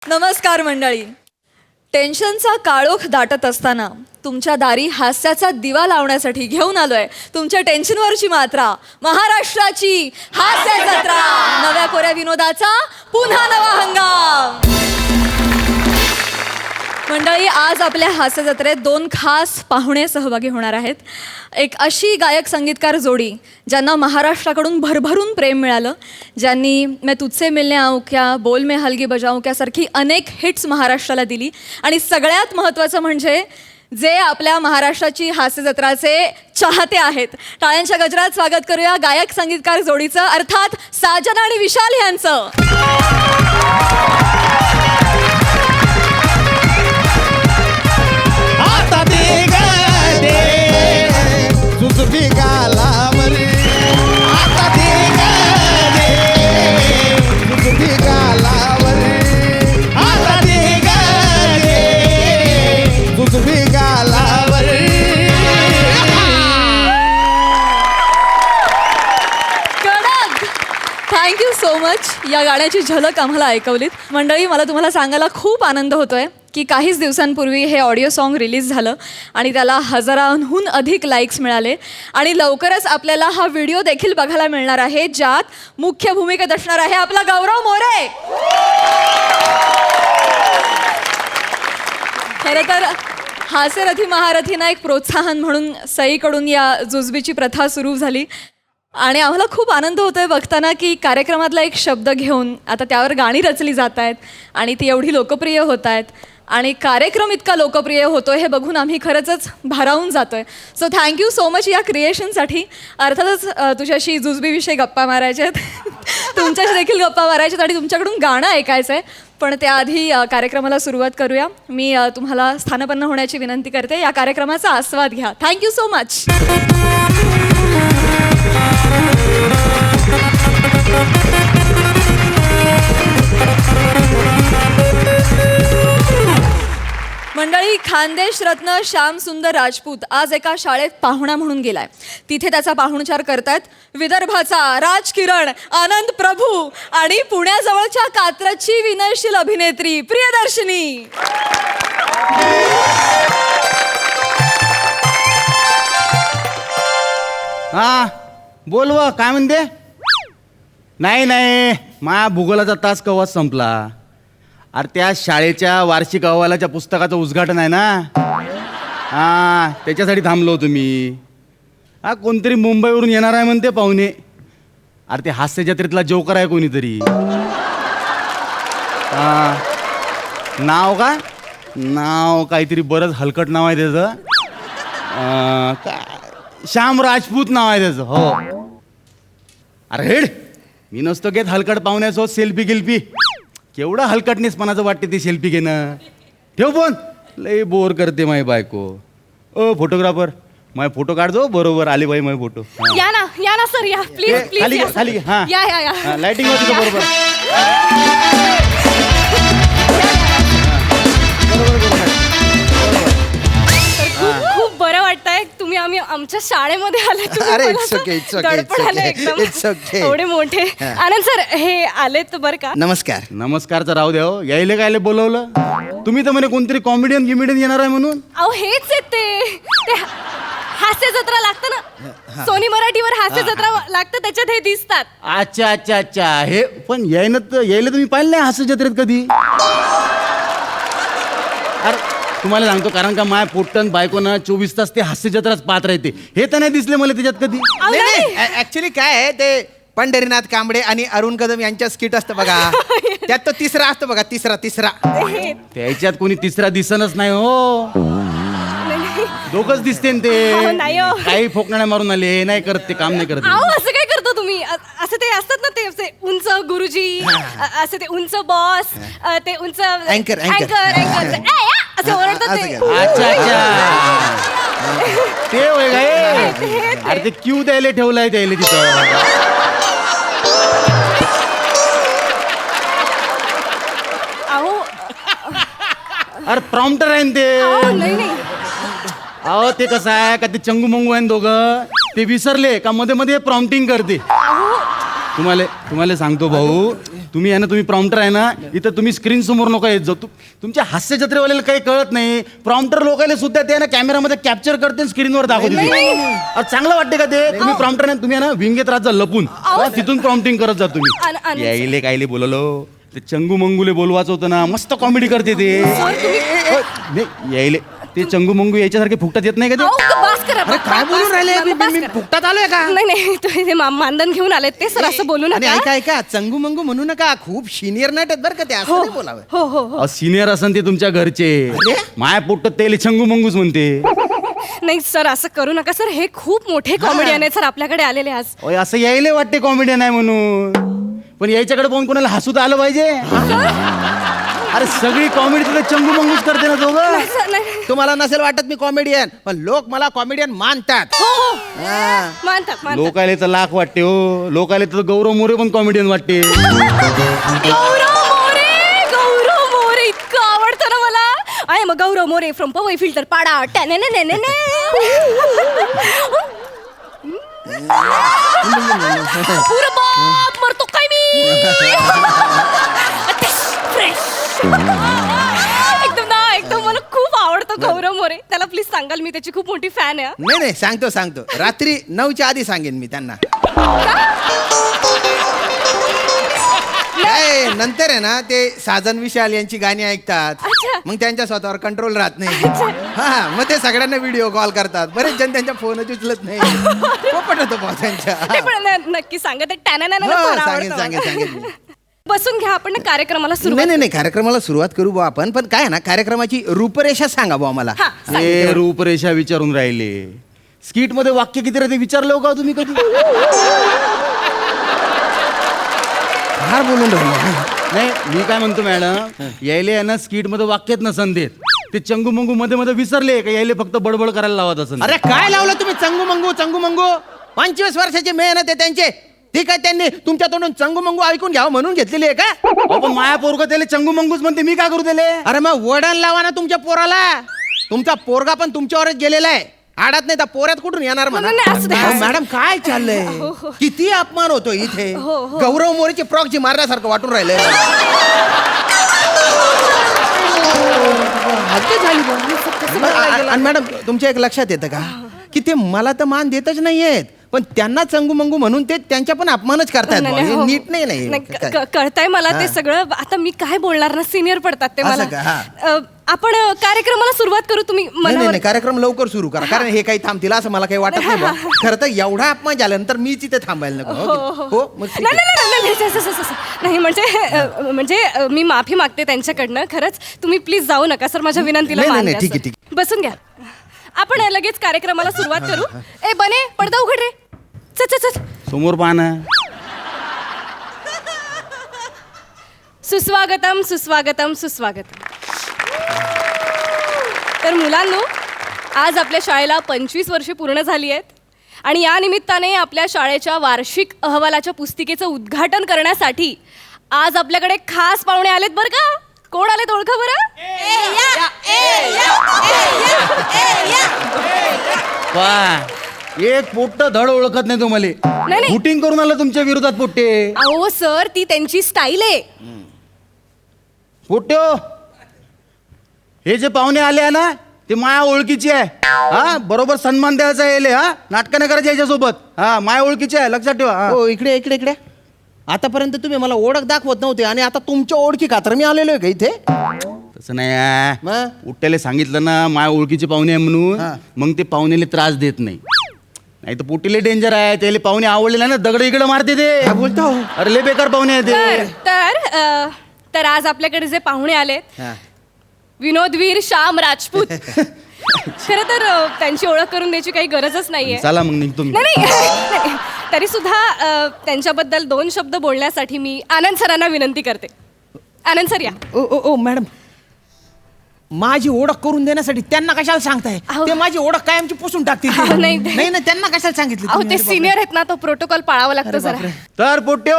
नमस्कार मंडळी. टेन्शनचा काळोख दाटत असताना तुमच्या दारी हास्याचा दिवा लावण्यासाठी घेऊन आलोय तुमच्या टेन्शनवरची मात्रा, महाराष्ट्राची हास्य जत्रा. नव्या कोऱ्या विनोदाचा पुन्हा नवा हंगाम. मंडळी, आज आपल्या हास्य जत्रेत दोन खास पाहुणे सहभागी होणार आहेत. एक अशी गायक संगीतकार जोडी ज्यांना महाराष्ट्राकडून भरभरून प्रेम मिळालं, ज्यांनी मैं तुझसे मिलने आऊं क्या, बोल में हलगी बजाऊं क्या सारखी अनेक हिट्स महाराष्ट्राला दिली. आणि सगळ्यात महत्त्वाचं म्हणजे जे आपल्या महाराष्ट्राची हास्य जत्राचे चाहते आहेत. टाळ्यांच्या गजरात स्वागत करूया गायक संगीतकार जोडीचं, अर्थात साजन आणि विशाल यांचं. Thank you so much. या गाण्याची झलक आम्हाला ऐकवलीत. मंडळी, मला तुम्हाला सांगायला खूप आनंद होतोय की काहीच दिवसांपूर्वी हे ऑडिओ सॉन्ग रिलीज झालं आणि त्याला हजारांहून अधिक लाईक्स मिळाले. आणि लवकरच आपल्याला हा व्हिडिओ देखील बघायला मिळणार आहे, ज्यात मुख्य भूमिकेत असणार आहे आपला गौरव मोरे. खरं तर हास्यरथी महारथींना एक प्रोत्साहन म्हणून सईकडून या जुजबीची प्रथा सुरू झाली. आणि आम्हाला खूप आनंद होतोय बघताना की कार्यक्रमातला एक शब्द घेऊन आता त्यावर गाणी रचली जात आहेत आणि ती एवढी लोकप्रिय होत आहेत आणि कार्यक्रम इतका लोकप्रिय होतोय हे बघून आम्ही खरंच भारावून जातोय. सो थँक्यू सो मच या क्रिएशनसाठी. अर्थातच तुझ्याशी जुजबीविषयी गप्पा मारायच्या आहेत, तुमच्याशी देखील गप्पा मारायच्या आहेत आणि तुमच्याकडून गाणं ऐकायचं आहे. पण त्याआधी कार्यक्रमाला सुरुवात करूया. मी तुम्हाला स्थानपन्न होण्याची विनंती करते. या कार्यक्रमाचा आस्वाद घ्या. Thank you so much. मंडळी, खानदेश रत्न श्याम सुंदर राजपूत आज एका शाळेत पाहुणा म्हणून गेलाय. तिथे त्याचा पाहुणचार करतायत विदर्भाचा राजकिरण आनंद प्रभू आणि पुण्याजवळच्या कात्रजची विनयशील अभिनेत्री प्रियदर्शनी. हा बोल व काय म्हणते. नाही नाही, माझ्या भूगोलाचा तास कवाच संपला. अरे त्या शाळेच्या वार्षिक अहवालाच्या पुस्तकाचं उद्घाटन आहे ना, हा त्याच्यासाठी थांबलो होतो मी. हा कोणतरी मुंबईवरून येणार आहे म्हणते पाहुणे. अरे ते हास्य जत्रेतला जोकर आहे कोणीतरी. हा नाव का, नाव काहीतरी बरंच हलकट नाव आहे त्याचं. काय श्याम राजपूत नाव आहे त्याचं. हो अरे हेड, मी नसतो घेत हलकट पाहुण्यासोबत सेल्फी गिल्फी. केवढं हलकटनेसपणाचं वाटते ते सेल्फी घेणं. ठेव फोन, लई बोर करते माई बायको. ओ फोटोग्राफर, माय फोटो काढजो बरोबर आले बाई माय फोटो. या ना सर, या प्लीज प्लीज. खाली खाली हा या लाइटिंग होती का बरोबर. खूप बरं वाटतंय तुम्ही आमच्या शाळेमध्ये आले. अरे, it's okay, it's okay, it's okay. It's okay. एवढे मोठे. आनंद सर हे आलेत बरं का. नमस्कार. नमस्कारचं राहू द्या हो. यायले कायले बोलवलं तुम्ही तर म्हणे कोणतरी कॉमेडियन गिमेडियन येणार आहे म्हणून. अहो हेच आहेत ते हास्य जत्रा लागतं ना, सोनी मराठीवर हास्य जत्रा लागतं, त्याच्यात हे दिसतात. अच्छा अच्छा अच्छा. हे पण यायला तुम्ही पाहिलं नाही हास्य जत्रेत कधी. अरे तुम्हाला सांगतो, कारण का माय पोट्टन बायकोनं 24 तास ते हास्य जत्राच पाहत राहते. हे तर नाही दिसले मला त्याच्यात कधी. अहो, नाही. नाही ऍक्च्युली काय आहे ते, पंढरीनाथ कांबळे आणि अरुण कदम यांच्या स्किट असतं बघा, त्यात तो तिसरा असतो बघा, तिसरा. त्याच्यात कोणी तिसरा दिसनच नाही हो. दोघच दिसते न अहो, नाही हो. ते काही फोकण्या मारून आले. हे नाही करत ते, काम नाही करत. अहो असं काय करतो तुम्ही. असं ते असतात ना ते असे उंच गुरुजी, असं ते उंच बॉस, ते उंच Anchor. असे ओरडतात ते. अच्छा अच्छा, ते होय काय. अरे ते क्यू द्यायला ठेवलंय त्याला तिथं. अहो अरे प्रॉम्प्टर आहे न ते. नाही. अहो ते कसं आहे का, ते चंगू मंगू आहे दोघं, ते विसरले का मध्ये मध्ये प्रॉम्प्टिंग करते. तुम्हाला सांगतो भाऊ, तुम्ही आहे ना, तुम्ही प्रॉम्प्टर आहे ना, इथं तुम्ही स्क्रीन समोर नका येत जाऊ. तुमच्या हास्य जत्रेवाल्याला काही कळत नाही. प्रॉम्प्टर लोकांना सुद्धा ते ना कॅमेरामध्ये कॅप्चर करते स्क्रीनवर दाखवते. अरे चांगलं वाटते का ते? तुम्ही प्रॉम्प्टर नाही, तुम्ही आहे ना विंगेत राहत जा लपून. तिथून प्रॉम्प्टिंग करत जा तुम्ही. यायले कायले बोललो ते चंगू मंगूले बोलवायचं होतं ना, मस्त कॉमेडी करते ते. यायले ते चंगू मंगू याच्यासारखे फुकटात येत नाही का ते? बस करा. अरे काय बोलून राहिले? मी फुकटात आलोय का? नाही तुम्ही ते मानधन घेऊन आले ते सर असं बोलू आणि नका. ऐका चंगू मंगू म्हणू नका. खूप सिनियर नट आहेत बरं का ते, असं नाही बोलावं. हो हो हो. सिनियर असन ते तुमच्या घरचे. माया पोट्ट तेले चंगू मंगूच म्हणते. नाही सर असं करू नका सर. हे खूप मोठे कॉमेडियन आहेत सर आपल्याकडे आलेले आज. ओय, असं यायले वाटते कॉमेडियन आहे म्हणून, पण यायच्याकडे पाहून कोणाला हसूत आलं पाहिजे. अरे सगळी कॉमेडी तिथे चंगू मंगूच करते ना दोघं. तुम्हाला नसेल वाटत मी कॉमेडियन, पण लोक मला कॉमेडियन मानतात. हा. मानतात मानतात. लोकायले तर लाख वाटते हो. लोकायले तर गौरव मोरे पण कॉमेडियन वाटते. गौरव मोरे इतकं आवडतं ना मला. I am Gaurav More from Powai Filter Pada. पुरं बाप मरतो काय मी. फ्रेश. एकदम मला खूप आवडतो गौरव मोरे. त्याला प्लीज सांगाल, मी त्याची खूप मोठी फॅन आहे. नाही सांगतो. रात्री 9च्या आधी सांगेन मी त्यांना. काय नंतर आहे ना ते साजन विशाल यांची गाणी ऐकतात. अच्छा. मग त्यांच्या स्वतःवर कंट्रोल राहत नाही. हा मग ते सगळ्यांना व्हिडिओ कॉल करतात. बरेच जण त्यांच्या फोनच उचलत नाही. पोपट होतो बा त्यांच्या. नाही, पण नक्की सांगा ते हो, सांगेन. बसून घ्या. आपण ना कार्यक्रमाला सुरुवात. नाही कार्यक्रमाला सुरुवात करू बा आपण. पण काय ना कार्यक्रमाची रूपरेषा सांगा बा मला. हा, हे रूपरेषा विचारून राहिले. स्किट मध्ये वाक्य किती राहते विचारलं का तुम्ही कधी? फार बोलून राहिले. नाही मी काय म्हणतो मॅडम, यायले आहे ना स्किट मध्ये वाक्यात नसन देत. ते चंगू मंगू मध्ये विसरले का यायले फक्त बडबड करायला लावत असं. अरे काय लावलं तुम्ही चंगू मंगू. 25 वर्षाची मेहनत आहे त्यांचे. ठीक आहे, त्यांनी तुमच्या तोंडून चंगू मंगू ऐकून घ्यावं म्हणून घेतलेली आहे का? पण माया पोरगा त्याला चंगू मंगूच म्हणते, मी काय करू त्याले? अरे मग वडण लावा ना तुमच्या पोराला. तुमचा पोरगा पण तुमच्यावरच गेलेला आहे. आडात नाही तर पोऱ्यात कुठून येणार म्हणा. नाही, असू दे. अहो, मॅडम काय चाललंय? किती अपमान होतो इथे. गौरव मोरेची प्रॉक्सी मारण्यासारखं वाटून राहिलंय. आणि मॅडम तुमच्या एक लक्षात येतं का की ते मला तर मान देतच नाहीयेत, पण त्यांना चंगू मंगू म्हणून ते त्यांच्या पण अपमानच करतायत. नीट नाही. कळतंय मला ते सगळं. आता मी काय बोलणार ना, सिनियर पडतात ते मला. आपण कार्यक्रमाला सुरुवात करू. तुम्ही नाही कार्यक्रम लवकर सुरू करा, कारण हे काही थांबतील असं मला काही वाटत नाही बा. खरं तर एवढा अपमान झाल्यानंतर मी तिथे थांबायला नको. हो मग ठीक आहे. नाही म्हणजे मी माफी मागते त्यांच्याकडनं. खरंच तुम्ही प्लीज जाऊ नका सर. माझ्या विनंतीला मान द्या. ठीक आहे. बसून घ्या. आपण लगेच कार्यक्रमाला सुरुवात करू. ए बने, पडदा उघड रे. चल समोर पाहना. सुस्वागतम. तर मुलांनो, आज आपल्या शाळेला 25 वर्षे पूर्ण झाली आहेत. आणि या निमित्ताने आपल्या शाळेच्या वार्षिक अहवालाच्या पुस्तिकेचं उद्घाटन करण्यासाठी आज आपल्याकडे खास पाहुणे आलेत बरं का. कोण आलेत ओळखा बरं? एक पोट्ट धड ओळखत नाही तुम्हाला. नाही. शूटिंग करून आलं तुमच्या विरोधात पोट्टे. अहो सर, ती त्यांची स्टाईल आहे. पोट्टे हे जे पाहुणे आले आहे ना, ते माया ओळखीची आहे. हा बरोबर सन्मान द्यायचा यायले. हा नाटकं नाही करायचे याच्यासोबत. हा माया ओळखीची आहे, लक्षात ठेवा. हो इकडे. आतापर्यंत तुम्ही मला ओळख दाखवत नव्हते आणि आता तुमच्या ओळखी खातर मी आलेलो आहे का इथे? तसं नाही. उठ्याला सांगितलं ना माया ओळखीचे पाहुणे आहे म्हणून, मग ते पाहुणेले त्रास देत नाही. नाही तर पोटीले डेंजर आहे. त्याला पाहुणे आवडले नाही ना, दगड इकडे मारते ते. बोलतो अरे लय बेकार पाहुणे आहे ते. तर आज आपल्याकडे जे पाहुणे आलेत, विनोदवीर श्याम राजपूत. खरं तर त्यांची ओळख करून द्यायची काही गरजच नाहीये. चला मग निघतो मी. नाही तरी सुद्धा त्यांच्याबद्दल 2 शब्द बोलण्यासाठी मी आनंद सरांना विनंती करते. आनंद सर या. ओ मॅडम, माझी ओळख करून देण्यासाठी त्यांना कशाला सांगताय? ते माझी ओळख कायमची पुसून टाकतील. नाही त्यांना कशाला सांगितलं? अहो ते सिनियर आहेत ना, तो प्रोटोकॉल पाळावा लागतो जरा. तर पोट्ट्यो,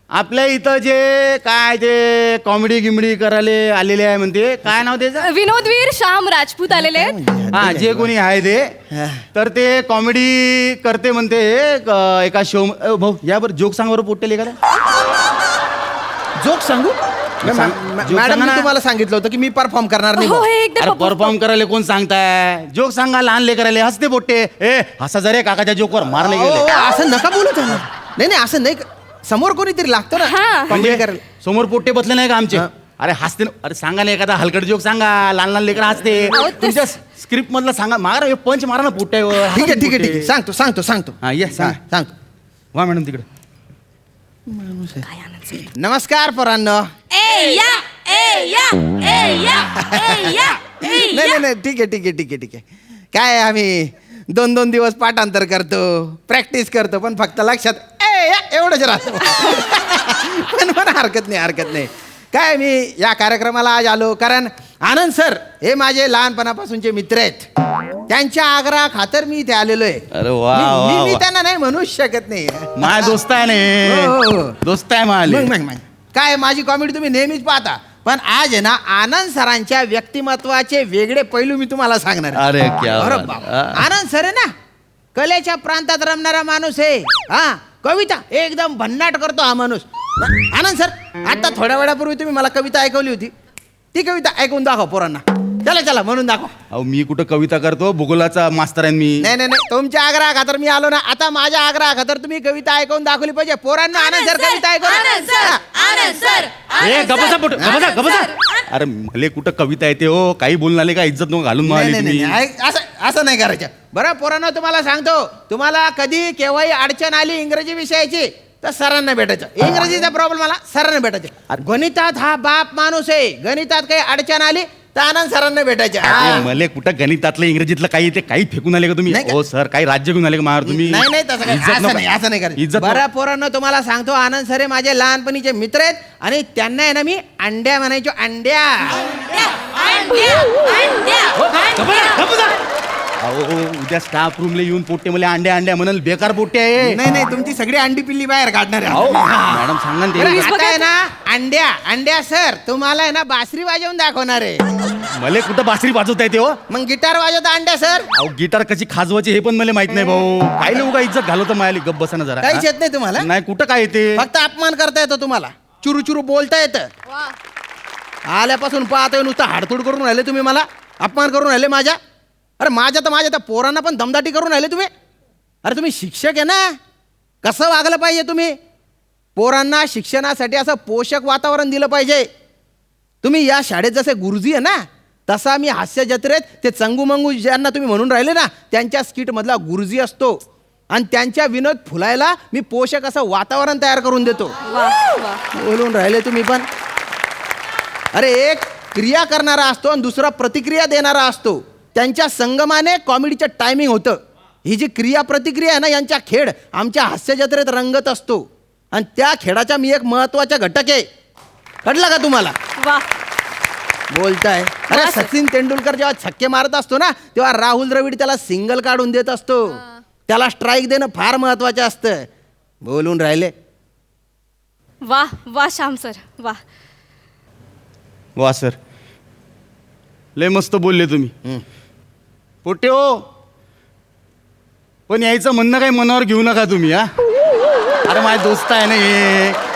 आपल्या इथं जे काय ते कॉमेडी गिमडी करायला आलेले आहे म्हणते, काय नाव त्याचं? विनोदवीर श्याम राजपूत आलेले आहेत. हा जे कोणी आहे ते, तर ते कॉमेडी करते म्हणते एका शो. भाऊ या बरं जोक सांग बरं पोट्टेल एखादा. जोक सांगू सांग- जोक मॅडम सांगा मी ना. तुम्हाला सांगितलं होतं की मी परफॉर्म करणार नाही हो बुवा. हे एकदा अरे परफॉर्म करायला कोण सांगताय जोक सांगा लहान लेकराले हसते बोट्टे ए हसा जरे काकाच्या जोकवर मारले अहो, गेले असं नका बोलू त्यांना नाही असं नाही समोर कोणीतरी लागतो ना हा. कॉमेडी म्हणजे करायला समोर पोट्टे बसले नाही का आमचे हा. अरे हसते अरे सांगा ना एखादा हलकट जोक सांगा लहान लहान लेकर हसते अहो, ते- तुमच्या स्क्रिप्ट मधला सांगा मारा हे पंच मारा ना पोट्ट्यावर ठीक आहे ठीक आहे ठीक आहे सांगतो हा ये सांग सांगतो वा मॅडम तिकडे नमस्कार पोरांनो नाही ठीक आहे काय आम्ही 2-2 दिवस पाठांतर करतो प्रॅक्टिस करतो पण फक्त लक्षात एवढंच राहतो पण हरकत नाही काय मी या कार्यक्रमाला आज आलो कारण आनंद सर हे माझे लहानपणापासूनचे मित्र आहेत त्यांच्या आग्रहा खातर मी इथे आलेलो आहे अरे वा, वा, मी वा. त्यांना नाही म्हणूच शकत नाही माय दोस्त आहे हो, हो, हो. ने दोस्त आहे माले मग. काय माझी कॉमेडी तुम्ही नेहमीच पाहता पण आज आहे ना आनंद सरांच्या व्यक्तिमत्वाचे वेगळे पैलू मी तुम्हाला सांगणार आहे. अरे क्या अरे बात. बाप. हा. आनंद सर आहे ना कलेच्या प्रांतात रमणारा माणूस आहे हा कविता एकदम भन्नाट करतो हा माणूस आनंद सर आता थोड्या वेळापूर्वी तुम्ही मला कविता ऐकवली होती ती कविता ऐकून दाखव पोरांना चला म्हणून दाखव अहो मी कुठं कविता करतो भूगोलाचा मास्तर आहे मी नाही तुमच्या आग्रहा खातर मी आलो ना आता माझ्या आग्रहा खातर तुम्ही कविता ऐकून दाखवली पाहिजे पोरांना आनंद सर कविता गबसा अरे मले कुठं कविता येते हो काही बोलून आले का इज्जत नको घालून मारली तुम्ही असं नाही करायचं बरं पोरांनो तुम्हाला सांगतो तुम्हाला कधी केव्हाही अडचण आली इंग्रजी विषयाची तर सरांना भेटायचं इंग्रजीचा प्रॉब्लेम मला सरांना भेटायचं गणितात हा बाप माणूस आहे गणितात काही अडचण आली तर आनंद सरांना भेटायचं अरे मले कुठं गणितातलं इंग्रजीतलं काही ते काही फेकून आले का तुम्ही नाही का? हो सर काही राज्य घेऊन आले का मार तुम्ही नाही तसं काही- इज्जत असं नको. नाही असं नाही करायचं इज्जत बरं नको. पोरांनो तुम्हाला सांगतो आनंद सर हे माझे लहानपणीचे मित्र आहेत आणि त्यांना आहे ना मी अंड्या म्हणायचो अंड्या गबसा. अहो उद्या स्टाफ रूमला येऊन पोट्टे मला अंड्या म्हणाल बेकार पोट्टे आहे नाही तुमची सगळी अंडी पिल्ली बाहेर काढणार आहे अहो मॅडम सांगा ना बरं, ते आता आहे ना अंड्या सर तुम्हाला आहे ना बासरी वाजवून दाखवणार आहे मले कुठं बासरी वाजवता येते हो मग गिटार वाजवता अंड्या सर अहो गिटार कशी खाजवायची हे पण मला माहित नाही भाऊ काय लोक इज्जत घालवतं मायाली गप बसा ना जरा काहीच येत नाही तुम्हाला नाही कुठं काय येते फक्त अपमान करता येतो तुम्हाला चुरू बोलता येतं आल्यापासून पाहतोय नुसतं हाडतूड करून राहिले तुम्ही मला अपमान करून राहिले माझ्या अरे माझ्या त्या पोरांना पण दमदाटी करून राहिले तुम्ही अरे तुम्ही शिक्षक आहे ना कसं वागलं पाहिजे तुम्ही पोरांना शिक्षणासाठी असं पोषक वातावरण दिलं पाहिजे तुम्ही या शाळेत जसे गुरुजी आहे ना तसा मी हास्य जत्रेत ते चंगू मंगू ज्यांना तुम्ही म्हणून राहिले ना त्यांच्या स्किटमधला गुरुजी असतो आणि त्यांच्या विनोद फुलायला मी पोषक असं वातावरण तयार करून देतो बोलून राहिले तुम्ही पण अरे एक क्रिया करणारा असतो आणि दुसरा प्रतिक्रिया देणारा असतो त्यांच्या संगमाने कॉमेडीचं टायमिंग होतं ही जी क्रिया प्रतिक्रिया आहे ना यांच्या खेळ आमच्या हास्य जत्रेत रंगत असतो आणि त्या खेळाचा मी एक महत्वाचा घटक आहे कळलं का तुम्हाला वा बोलताय अरे सचिन तेंडुलकर जेव्हा छक्के मारत असतो ना तेव्हा राहुल द्रविड त्याला सिंगल काढून देत असतो त्याला स्ट्राईक देणं फार महत्वाचं असतं बोलून राहिले वा श्याम सर वा सर लय मस्त बोलले तुम्ही पोटे हो पण यायचं म्हणणं काही मनावर घेऊ नका तुम्ही हा अरे माझे दोस्त आहे ना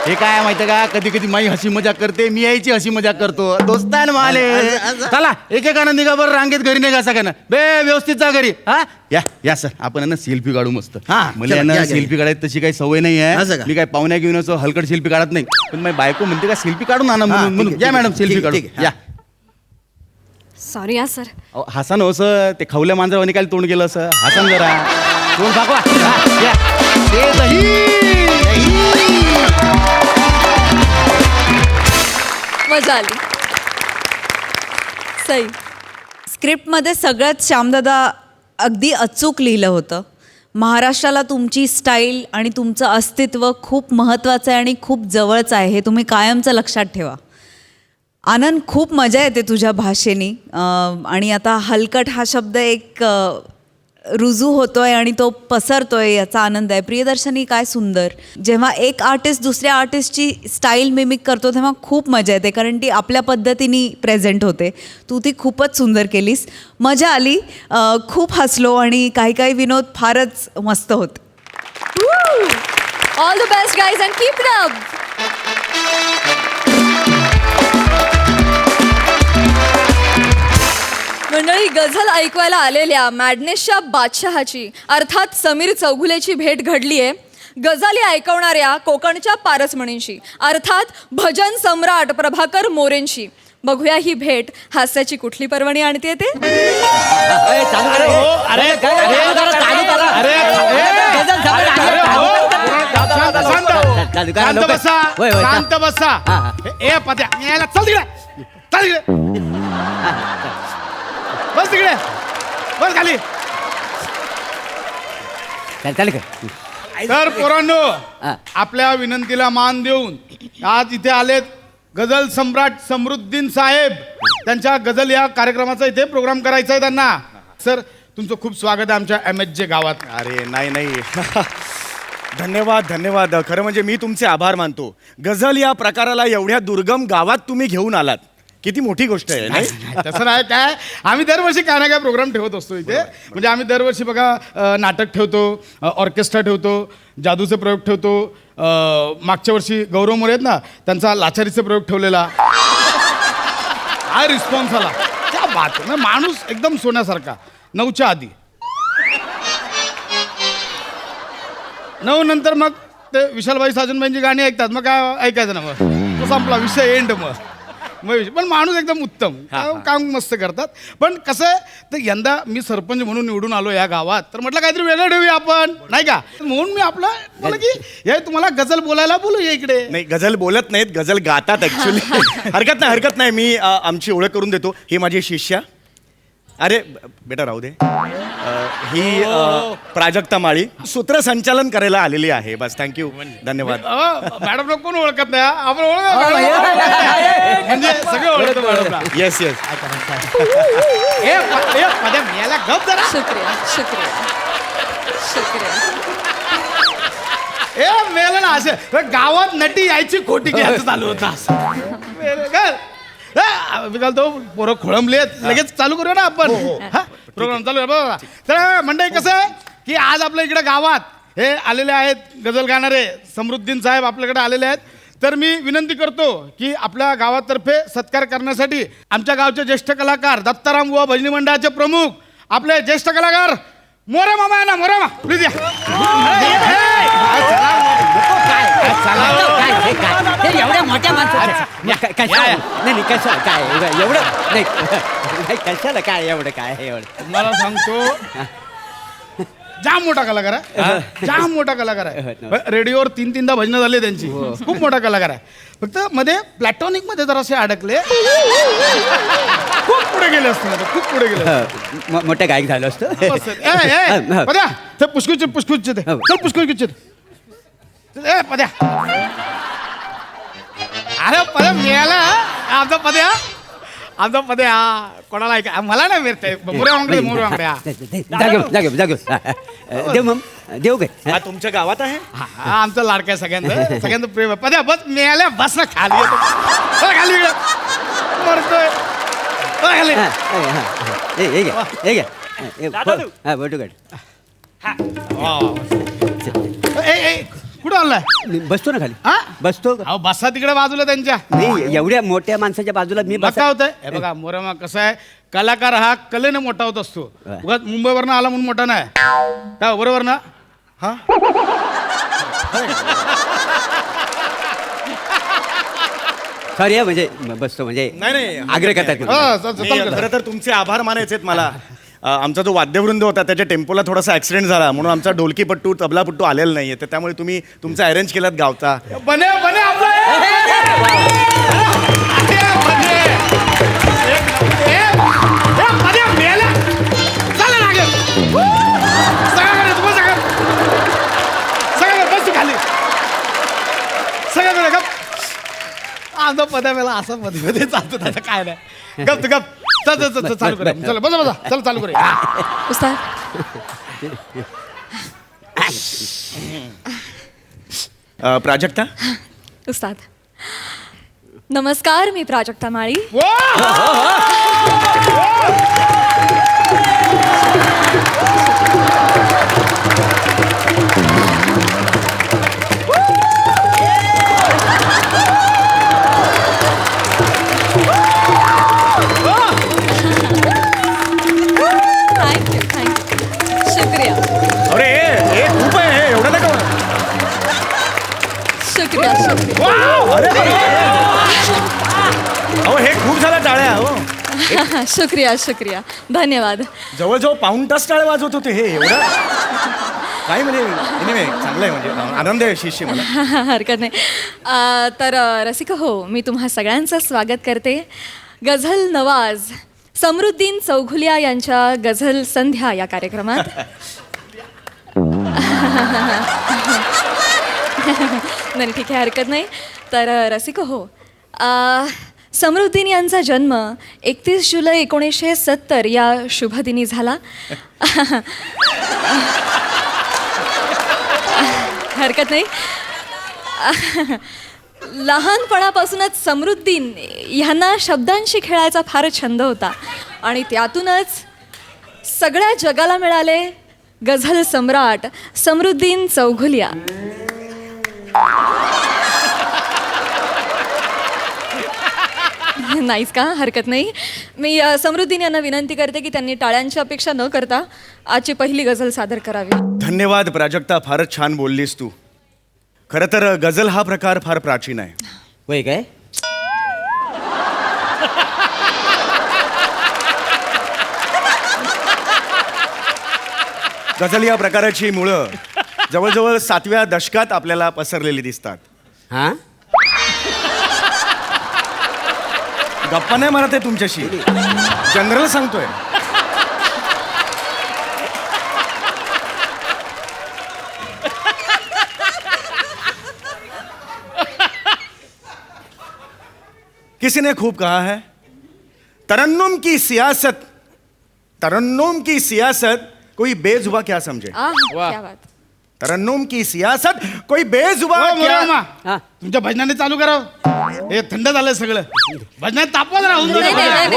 हे काय माहिती का कधी कधी माझी हसी मजाक करते मी यायची हसी मजाक करतो दोस्त आहे ना माले चला एकेकानं निघा बरं रांगेत घरी निघा सगळ्यांना बे व्यवस्थित जा घरी हा या सर आपण आहे ना सेल्फी काढू मस्त हा, मला चला, ना या, या. सेल्फी काढायची तशी काही सवय नाही असं आहे का? मी काय पाहुण्या घेऊन असं हलकट सेल्फी काढत नाही पण माझी बायको म्हणते का सेल्फी काढून आणा हा, म्हणून ठीक आहे, या मॅडम ठीक आहे, सेल्फी ठीक आहे, काढू ठीक आहे, या सॉरी या सर अहो, हसा न असं ते खवल्या मांजरावानी काय तोंड केलं असं हसन जरा तोंड दाखवा हा, या. ते दही. मजा आली सई स्क्रिप्टमध्ये सगळ्यात श्यामदादा अगदी अचूक लिहिलं होतं महाराष्ट्राला तुमची स्टाईल आणि तुमचं अस्तित्व खूप महत्त्वाचं आहे आणि खूप जवळचं आहे हे तुम्ही कायमचं लक्षात ठेवा आनंद खूप मजा येते तुझ्या भाषेनी आणि आता हलकट हा शब्द एक रुजू होतोय आणि तो पसरतोय याचा आनंद आहे प्रियदर्शनी काय सुंदर जेव्हा एक आर्टिस्ट दुसऱ्या आर्टिस्टची स्टाईल मिमिक करतो तेव्हा खूप मजा येते कारण ती आपल्या पद्धतीने प्रेझेंट होते तू ती खूपच सुंदर केलीस मजा आली खूप हसलो आणि काही विनोद फारच मस्त होते all the best guys and keep it up गझल ऐकवायला आलेल्या मॅडनेसच्या बादशहाची अर्थात समीर चौघुलेची भेट घडली आहे गझाली ऐकवणाऱ्या कोकणच्या पारसमणींशी अर्थात भजन सम्राट प्रभाकर मोरेंशी. बघूया ही भेट हास्याची कुठली पर्वणी आणते ते. शांत बसा, शांत बसा. ए पद्या यायला चल तिकडे, चल तिकडे, बस तिकडे, बस खाली. तर पोरांनो, आपल्या विनंतीला मान देऊन आज इथे आलेत गझल सम्राट समृद्दीन साहेब. त्यांच्या गझल या कार्यक्रमाचा इथे प्रोग्राम करायचा आहे त्यांना. सर तुमचं खूप स्वागत आहे आमच्या MHJ गावात. अरे नाही धन्यवाद धन्यवाद. खरं म्हणजे मी तुमचे आभार मानतो. गझल या प्रकाराला एवढ्या दुर्गम गावात तुम्ही घेऊन आलात, किती मोठी गोष्ट आहे नाही? तसं नाही काय, आम्ही दरवर्षी काय ना काय प्रोग्राम ठेवत असतो इथे. म्हणजे आम्ही दरवर्षी बघा नाटक ठेवतो, ऑर्केस्ट्रा ठेवतो, जादूचे प्रयोग ठेवतो. मागच्या वर्षी गौरव मोरे आहेत ना, त्यांचा लाचारीचे प्रयोग ठेवलेला. काय रिस्पॉन्स आला, क्या बात आहे. माणूस एकदम सोन्यासारखा. 9च्या आधी 9 नंतर मग ते विशालबाई साजनबाईंची गाणी ऐकतात. मग काय ऐकायचं ना, मग तो संपला विषय, एंड. मग पण माणूस एकदम उत्तम, काम मस्त करतात. पण कसं आहे, तर यंदा मी सरपंच म्हणून निवडून आलो या गावात, तर म्हटलं काहीतरी वेगळं ठेवूया आपण, नाही का. म्हणून मी आपलं बोला की हे तुम्हाला गझल बोलायला बोलूया इकडे. नाही, गझल बोलत नाहीत, गझल गातात ऍक्च्युली. हरकत नाही. मी आमची ओळख करून देतो. ही माझी शिष्या. अरे बेटा राहू दे. ही प्राजक्ता माळी सूत्रसंचालन करायला आलेली आहे. बस थँक्यू, धन्यवाद. मॅडमला कोण ओळखत नाही, आपण म्हणजे सगळे ओळखतो मॅडमला. येस याला गप जरा. शुक्रिया शुक्रिया शुक्रिया. ए मेलं ना, असे गावात नटी यायची खोटी घ्यायचं चालू होतं असं. मी तो पोरं खोळंबलेत, लगेच चालू करूया ना आपण. प्रोग्राम चालू आहे बघा. तर मंडळी कसं आहे की आज आपल्या इकडे गावात हे आलेले आहेत गझल गाणारे समृद्दीन साहेब आपल्याकडे आलेले आहेत. तर मी विनंती करतो की आपल्या गावातर्फे सत्कार करण्यासाठी आमच्या गावचे ज्येष्ठ कलाकार दत्ताराम बुवा भजनी मंडळाचे प्रमुख आपले ज्येष्ठ कलाकार मोरे मामा आहे ना, मोरे मामा प्लीज या. एवढ्या मोठ्या माणसाचं नाही कसं काय एवढं नाही कशाला काय एवढं काय एवढं. मला सांगतो जाम मोठा कलाकार आहे, जाम मोठा कलाकार आहे. रेडिओवर 3-3दा भजनं झाली त्यांची. खूप मोठा कलाकार आहे. फक्त मध्ये प्लॅटॉनिक मध्ये जरासे अडकले. खूप पुढे गेले असते, खूप पुढे गेले. मोठं गायक झालं असतं. पद्या ते पुष्कुच चल पुष्कुच ए पद्या. अरे पद्या मिळाला आमचा पद्या, आमचा पद्या. कोणाला ऐका मला नाही मिळते. मोरे वांगडे जागे देव मग देऊ काय. हा तुमच्या गावात आहे? हा आमचा लाडका आहे सगळ्यांचं, सगळ्यांचं प्रेम आहे. पद्या बस मिळाल्या, बस ना खाली येतो, खाली मरतोय खाली. फोटो काढ. कुठं आलाय? बसतो ना खाली. हा बसतो. अहो बसा तिकडे बाजूला त्यांच्या. नाही एवढ्या मोठ्या माणसाच्या बाजूला मी बसा होतंय. हे बघा मोरेमा कसं आहे, कलाकार हा कलेने मोठा होत असतो. उगाच मुंबईवरनं आला म्हणून मोठा नाही काय, बरोबर ना? हा सॉरी म्हणजे बसतो म्हणजे नाही आग्रह करतात. खरं तर तुमचे आभार मानायचे आहेत मला. आमचा जो वाद्यवृंद होता त्याच्या टेम्पोला थोडासा ऍक्सिडेंट झाला, म्हणून आमचा ढोलकीपट्टू तबलापट्टू आलेला नाहीये. तर त्यामुळे तुम्ही तुमचा अरेंज केलात गावचा. बने बने आपला आमचा पद्या मेला असा मध्ये मध्ये चालतो, त्याचा काय नाही. गप गप चालू करूया. चला बसा बसा, चला चालू करूया. उस्ताद प्राजक्ता उस्ताद नमस्कार, मी प्राजक्ता माळी. शुक्रिया शुक्रिया अहो हे खूप झालं टाळ्या हो. शुक्रिया शुक्रिया धन्यवाद. जवळजवळ पाऊण तास टाळे वाजवत होते हे एवढं काय म्हणजे anyway, चांगलं आहे म्हणजे आनंद आहे शिष्य मला. हरकत नाही. तर रसिक हो, मी तुम्हा सगळ्यांचं स्वागत करते. गझल नवाज समृद्दीन चौघुलिया यांच्या गझल संध्या या कार्यक्रमात. नाही ठीक आहे, हरकत नाही. तर रसिक हो, समृद्दीन यांचा जन्म 31 जुलै 1970 या शुभदिनी झाला. हरकत नाही. लहानपणापासूनच समृद्दीन ह्यांना शब्दांशी खेळायचा फार छंद होता आणि त्यातूनच सगळ्या जगाला मिळाले गझल सम्राट समृद्दीन चौघुलिया. नाहीच का? हरकत नाही. मी समृद्दीन यांना विनंती करते की त्यांनी टाळ्यांची अपेक्षा न करता आजची पहिली गझल सादर करावी. धन्यवाद प्राजक्ता, फारच छान बोललीस तू. खरं तर गझल हा प्रकार फार प्राचीन आहे. होय काय? गझल या प्रकाराची मुळं जवळजवळ 7व्या दशकात आपल्याला पसरलेली दिसतात. हां गप्पा नाही मारत आहे तुमच्याशी, जनरल सांगतोय. किसी ने खूब कहा है, तरन्नुम की सियासत कोई बेजुबा क्या समझे. क्या बात. तरन्नुम की सियासत कोई बेजुबा क्या. हां तुमच्या भजनाने चालू करा. हे थंड झालंय सगळं. भजनात तापवत राहून नाही, नाही, नाही,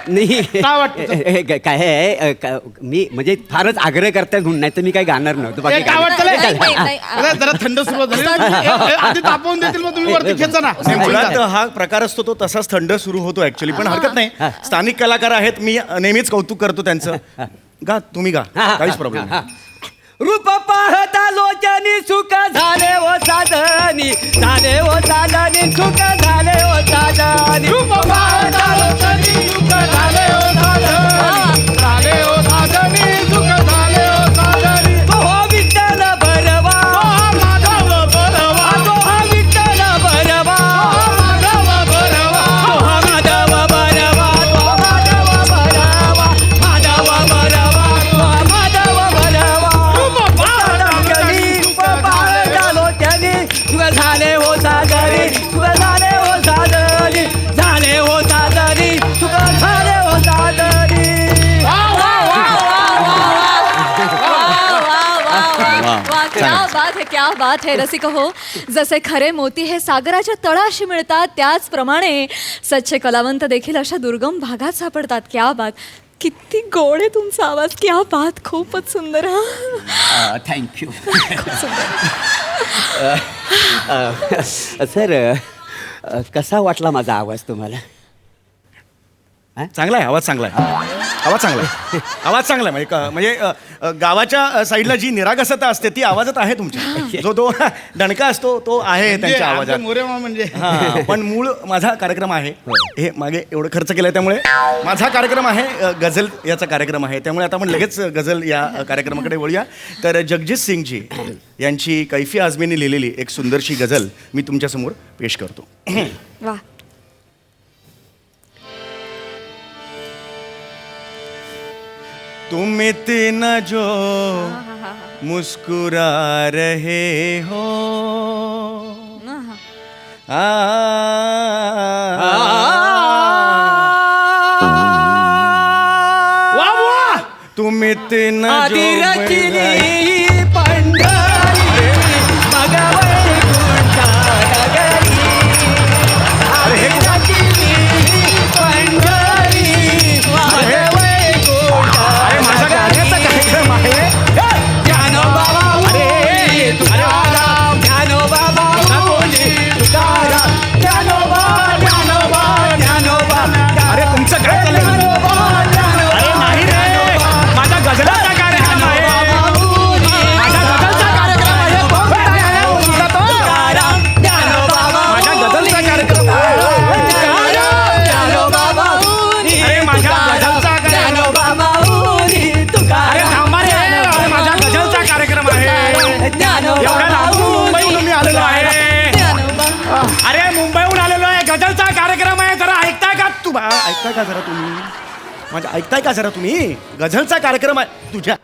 नाही, नाही काय आहे मी म्हणजे फारच आग्रह करताय म्हणून, नाही तर मी काय गाणार नव्हतं. बाकी काय वाटतं नाही, नाही, नाही. अरे, जरा थंड सुरुवात झाली. आधी तापवून देतील मग तुम्ही वरती खेचा ना. मुळात हा प्रकार असतो तो तसाच थंड सुरू होतो ऍक्च्युली, पण हरकत नाही. स्थानिक कलाकार आहेत, मी नेहमीच कौतुक करतो त्यांचं. गा तुम्ही गा, काहीच प्रॉब्लेम नाही. रूप पाहता लोचनी सुख झाले ओ साधनी, झाले ओ साधनी सुख झाले ओ साधनी. रूप पाहता लोचनी सुख झाले ओ साधनी, झाले ओ साधनी सुख झाले ओ साधनी. तो विठ्ठल बरवा, माधव बरवा, तो विठ्ठल बरवा, माधव बरवा, माधव बरवा, माधव बरवा, माधव बरवा, माधव बरवा. झाले हो सादरी, तुला झाले हो सादरी, झाले हो सादरी, तुला झाले हो सादरी. क्या बात है रसिक हो. जसे खरे मोती हे सागराच्या तळाशी मिळतात, त्याचप्रमाणे सच्चे कलावंत देखील अशा दुर्गम भागात सापडतात. क्या बात. किती गोड आहे तुमचा आवाज. क्या बात. खूपच सुंदर. थँक्यू. सर कसा वाटला माझा आवाज तुम्हाला? चांगला आहे, आवाज चांगला आहे, आवाज चांगला आहे, आवाज चांगला आहे. म्हणजे गावाच्या साईडला जी निरागसता असते ती आवाजात आहे तुमच्या. जो तो दणका असतो तो आहे त्यांच्या आवाजात. म्हणजे हां, पण मूळ माझा कार्यक्रम आहे. हे मागे एवढं खर्च केलं त्यामुळे माझा कार्यक्रम आहे, गझल याचा कार्यक्रम आहे. त्यामुळे आता आपण लगेच गझल या कार्यक्रमाकडे वळूया. तर जगजीत सिंगजी यांची कैफी आझमीने लिहिलेली एक सुंदरशी गझल मी तुमच्यासमोर पेश करतो. वा. तुम इतना जो मुस्कुरा रहे हो, तुम इतना जो ऐकताय का जरा तुम्ही माझ्या ऐकताय का जरा तुम्ही गझलचा कार्यक्रम आहे तुझ्या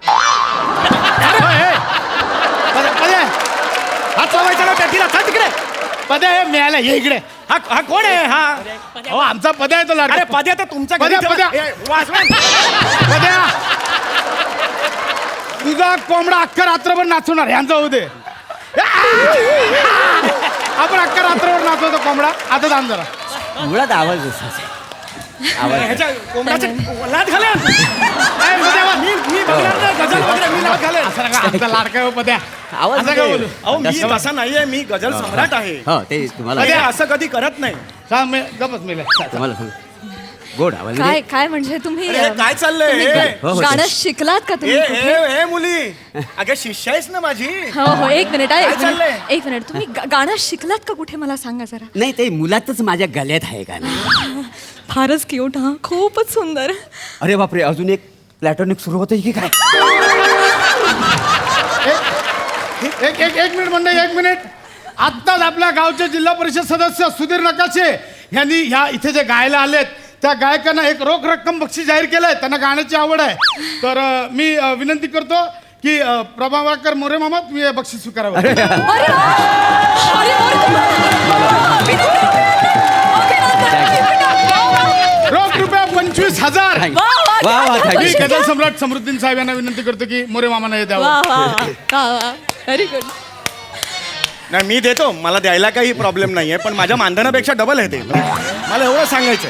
हात लावायचा ना त्या तिला तिकडे पद्या हे मिळालं हे इकडे. हा कोण आहे हा अहो आमचा पद्या आहे तो अरे लाडका. पद्या तर तुमच्या घरी पद्या, ठेवा. पद्या. ए, वाचवा. पद्या तुझा कोंबडा अख्खा रात्रभर नाचवणार यांचा होऊ दे. आपण अख्खा रात्रभर नाचवतो कोंबडा. आता थांब जरा. मुळात आवाज असाच ह्याच्या कोंबड्याच्या लाट घालेन. मी बघणार नाही गझल वगैरे, मी लाट घालेन. असं नका, आमचा लाडका आहे हो पद्या. आवाज असं काय बोलू? अहो मी तसा नाहीये, मी गझल सम्राट आहे. हो ते तुम्हाला पद्या असं कधी करत नाही. सांग मी गपच मिले. तुम्हाला सांग गोड आवाज काय काय म्हणजे तुम्ही अरे, काय चाललंय? तुम्ही हो, हो, गाणं शिकलात का तुम्ही कुठे? ए मुली अगं शिष्य आहेस ना माझी. हो हो एक मिनिट काय एक मिनिट चाललंय? एक मिनिट तुम्ही गाणं शिकलात का कुठे मला सांगा जरा. नाही ते मुलातच माझ्या गळ्यात आहे गाणं. फारच क्यूट हा खूपच सुंदर. अरे बापरे अजून एक प्लॅटॉनिक सुरू होतं की काय? एक मिनिट मंडळी, एक मिनिट. आत्ताच आपल्या गावचे जिल्हा परिषद सदस्य सुधीर नकाशे यांनी ह्या इथे जे गायला आलेत त्या गायकांना एक रोख रक्कम बक्षीस जाहीर केलंय. त्यांना गाण्याची आवड आहे. तर मी विनंती करतो की प्रभाकर मोरे मामा तुम्ही हे बक्षीस स्वीकारावं. अरे वा! अरे रोख रुपया 25,000. वा वा मी थँक्यू. गझल सम्राट समृद्दीन साहेब यांना विनंती करतो की मोरे मामांना हे वा द्यावं. वा वा व्हेरी गुड. नाही मी देतो, मला द्यायला काही प्रॉब्लेम नाहीये, पण माझ्या मानधनापेक्षा डबल आहे ते. मला एवढं सांगायचं.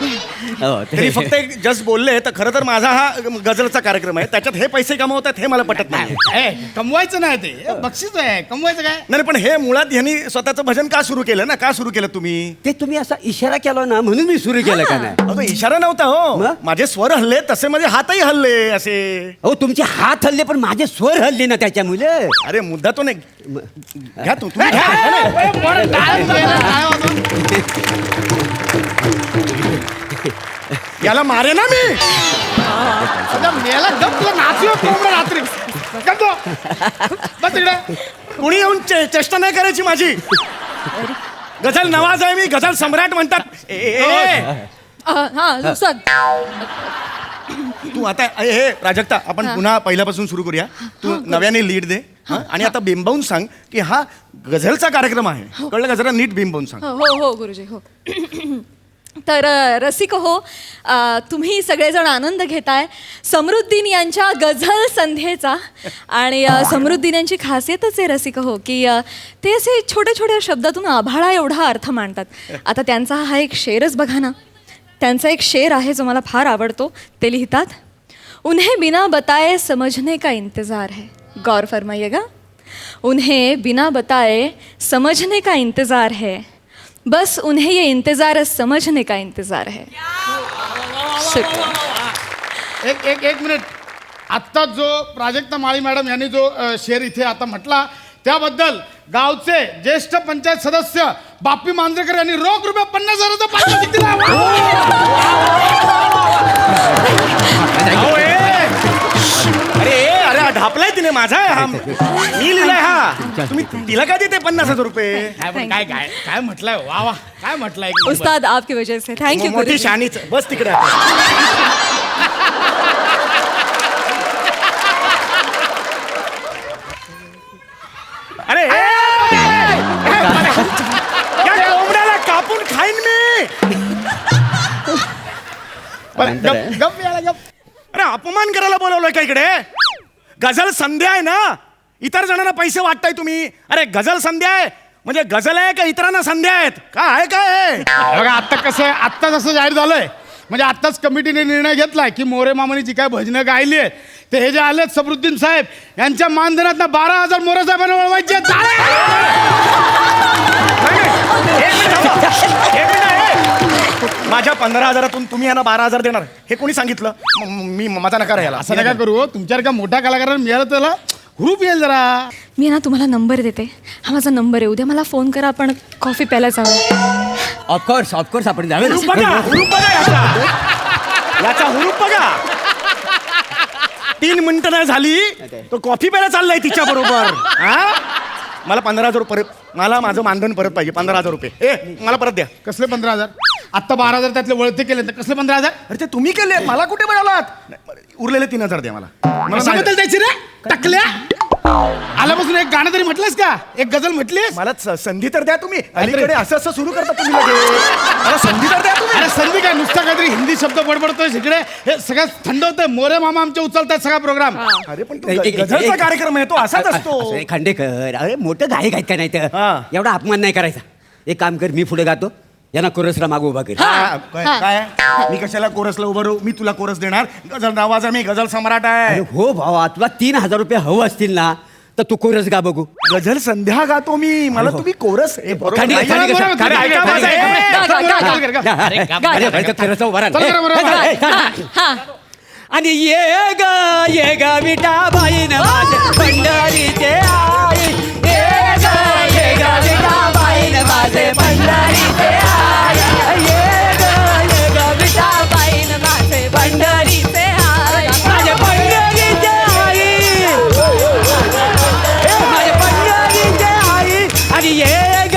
हो, तरी फक्त एक जस्ट बोलले तर खरं तर माझा हा गझलचा कार्यक्रम आहे, त्याच्यात हे पैसे कमवतात हे मला पटत नाही. ए, कमवायचं नाही ते बक्षीस आहे. कमवायचं काय? नाही पण हे मुळात ह्यांनी स्वतःचं भजन का सुरू केलं ना, का सुरू केलं तुम्ही? ते तुम्ही असा इशारा केला ना म्हणून मी सुरू केलं का नाही? अहो, तो इशारा नव्हता हो. मग? माझे स्वर हल्ले तसे माझे हातही हल्ले असे. हो तुमचे हात हल्ले पण माझे स्वर हल्ले ना त्याच्यामुळे. अरे मुद्दा तो नाही. घ्या तुम्ही घ्या. नाही, याला मारे ना मी. आता मेला गप तुला नाचू कोंबडा रात्री. गप तो. बस इकडे. कुणी येऊन चेष्टा नाही करायची माझी. गझल नवाज आहे मी, गझल सम्राट म्हणतात. हा सद तू आता हे प्राजक्ता आपण पुन्हा पहिल्यापासून सुरू करूया. तू नव्याने लीड दे हं? आणि आता बिंबवून सांग की हा गझलचा कार्यक्रम आहे. कळलं का? जरा नीट बिंबवून सांग. हो हो गुरुजी हो. तर रसिक हो, तुम्ही सगळेजण आनंद घेताय समृद्धीन यांच्या गझल संध्येचा. आणि समृद्धीन यांची खासियतच आहे रसिक हो की ते असे छोट्या छोट्या शब्दातून आभाळा एवढा अर्थ मांडतात. आता त्यांचा हा एक शेरच बघा ना. त्यांचा एक शेर आहे जो मला फार आवडतो. ते लिहितात, उन्हें बिना बताए समझने का इंतज़ार है. गौर फरमाइएगा. उन्हें बिना बताए समझने का इंतज़ार है, बस उन्हें ये इंतज़ार समझने का इंतज़ार है. शुक्रिया. एक मिनिट. आत्ता जो प्राजक्ता माळी मॅडम यांनी जो शेर इथे आता म्हटला त्याबद्दल गावचे ज्येष्ठ पंचायत सदस्य बाप्पी मांजरेकर यांनी रोख रुपये 50,000चा पारितोषिक दिला. अरे ढापलाय तिने माझा हा. मी लिहिलाय हा. तुम्ही तिला काय देते 50,000 रुपये? काय काय काय म्हटलंय? वा वा काय म्हटलंय? उस्ताद आपकी वजह से थैंक यू. मोठी शानीच. बस तिकडे. अरे त्या कोंबड्याला कापून खाईन मी. गप याला गप. अरे अपमान करायला बोलवलंय का इकडे? गझल संध्या आहे ना, इतर जणांना पैसे वाटताय तुम्ही. अरे गझल संध्या आहे म्हणजे गझल आहे का इतरांना संध्या आहेत? काय आहे काय? बघा आत्ता कसं आहे, आत्ता जसं जाहीर झालंय म्हणजे आत्ताच कमिटीने निर्णय घेतलाय की मोरे मामानी जी काय भजनं गायली आहे ते हे जे आलेत समृद्धीन साहेब यांच्या मानधनात 12,000 मोरे साहेबांना वळवायचे. माझ्या 15,000तून तुम्ही यांना 12,000 देणार हे कोणी सांगितलं? मी माझा नकार याला. असं नका करू. तुमच्यासारख्या मोठ्या कलाकारांना मिळालं त्याला हुरूप येईल जरा. मी ना तुम्हाला नंबर देते. हा माझा नंबर आहे. उद्या मला फोन करा, आपण कॉफी प्यायला जाऊ. ऑफकोर्स आपण जाऊया. हुरूप बघा, हुरूप बघा याचा हुरूप बघा. 3 मिनिटं नाही झाली तो कॉफी प्यायला चाललाय तिच्या बरोबर. मला 15,000 परत. मला माझं मानधन परत पाहिजे. 15,000 रुपये. मला परत द्या. कसले 15,000? आत्ता 12,000 त्यातले वळते केले तर कसले 15,000? अरे ते तुम्ही केले, मला कुठे मिळालात? उरलेले 3,000 द्या मला. मला कसं नाही- बदल द्यायची रे टाकल्या आल्यापासून एक गाणं तरी म्हटलंस का? एक गझल म्हटलीस? मला संधी तर द्या तुम्ही. अलीकडे असं असं सुरू करता तुम्ही लगेच. मला संधी तर द्या तुम्ही. अरे संधी काय, नुसता काहीतरी हिंदी शब्द बडबडतोय इकडे. हे सगळं थंड होतंय. मोरे मामा आमचे उचलतात सगळा प्रोग्राम. अरे पण तो गझलचा कार्यक्रम आहे, तो असाच असतो. असं खांडेकर, अरे मोठं गायक आहेत का नाही तर हा. एवढा अपमान नाही करायचा. एक काम कर, मी पुढे गातो, यांना कोरसला मागू उभा कर. हा, काय मी कशाला कोरसला उभं राहू? मी तुला कोरस देणार. गझल नावाचा मी गझल सम्राट आहे. अरे हो भावा, तुला 3,000 रुपये हवं असतील ना तर तू कोरस गा बघू. गझल संध्या गातो मी. मला तुम्ही कोरस हे बरोबर खांडेकर, नाही. खांडेकर, बरोबर, खांडेकर, ऐका माझं, खांडेकर. ए, गा, गा, गा, गा. अरे खरंच उभा राहा. चल बरं, बरं, ए, ए, हा आणि ये ग विठाबाईन माझे पंढरीचे आई. ये ग विठाबाईन माझे पंढरीचे आई. ये ग विठाबाईन माझे पंढरीचे आई. माझे पंढरीचे आई. माझे पंढरीचे आई. आणि ये ग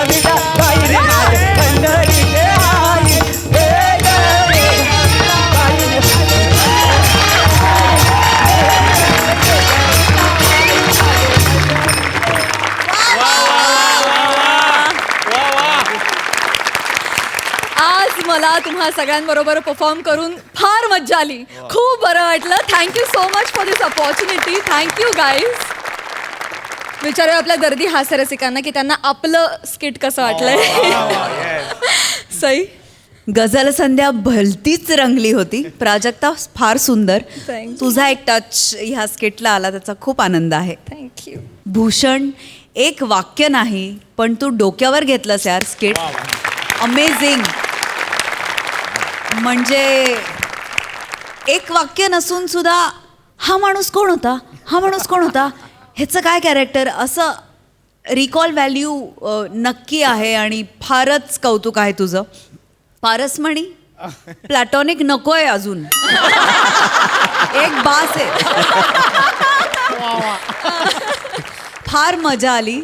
विठाबाईन माझे पंढरीचे आई. ये ग विठाबाईन. आज मला तुम्हा सगळ्यांबरोबर परफॉर्म करून फार मज्जा आली. खूप बरं वाटलं. Thank you so much for this opportunity. Thank you guys. विचारूया आपल्या दर्दी हास्यरसिकांना की त्यांना आपलं स्किट कसं वाटलंय. सई. गझल संध्या भलतीच रंगली होती. प्राजक्ता फार सुंदर. Thank you. तुझा एक टच ह्या स्किटला आला, त्याचा खूप आनंद आहे. थँक्यू. भूषण, एक वाक्य नाही पण तू डोक्यावर घेतलंस यार स्किट. अमेझिंग. म्हणजे एक वाक्य नसून सुद्धा हा माणूस कोण होता, हा माणूस कोण होता, ह्याचं काय कॅरेक्टर, असं रिकॉल व्हॅल्यू नक्की आहे आणि फारच कौतुक आहे तुझं. पारसमणी, प्लॅटॉनिक नकोय अजून, एक बास आहे. फार मजा आली.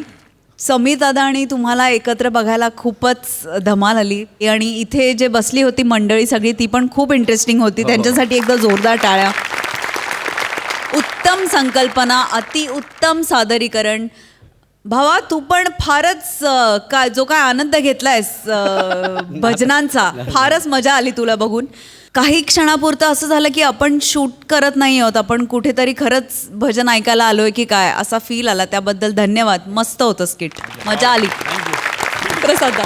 समीर दादा आणि तुम्हाला एकत्र बघायला खूपच धमाल आली. आणि इथे जे बसली होती मंडळी सगळी, ती पण खूप इंटरेस्टिंग होती. त्यांच्यासाठी एकदा जोरदार टाळ्या. उत्तम संकल्पना, अतिउत्तम सादरीकरण. भावा तू पण फारच काय जो काय आनंद घेतलायस भजनांचा, फारच मजा आली तुला बघून. काही क्षणापुरतं असं झालं की आपण शूट करत नाही आहोत, आपण कुठेतरी खरंच भजन ऐकायला आलोय की काय, असा फील आला. त्याबद्दल धन्यवाद. मस्त होतं स्किट, मजा आली. प्रसादा.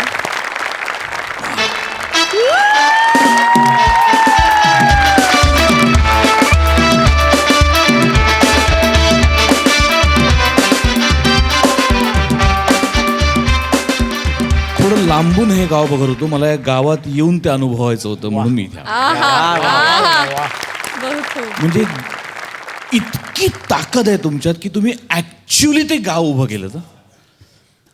थोडं लांबून हे गाव बघत होतो. मला या गावात येऊन ते अनुभवायचं होतं म्हणून मी इथे आलो. म्हणजे इतकी ताकद आहे तुमच्यात की तुम्ही ॲक्च्युली ते गाव उभं केलं तर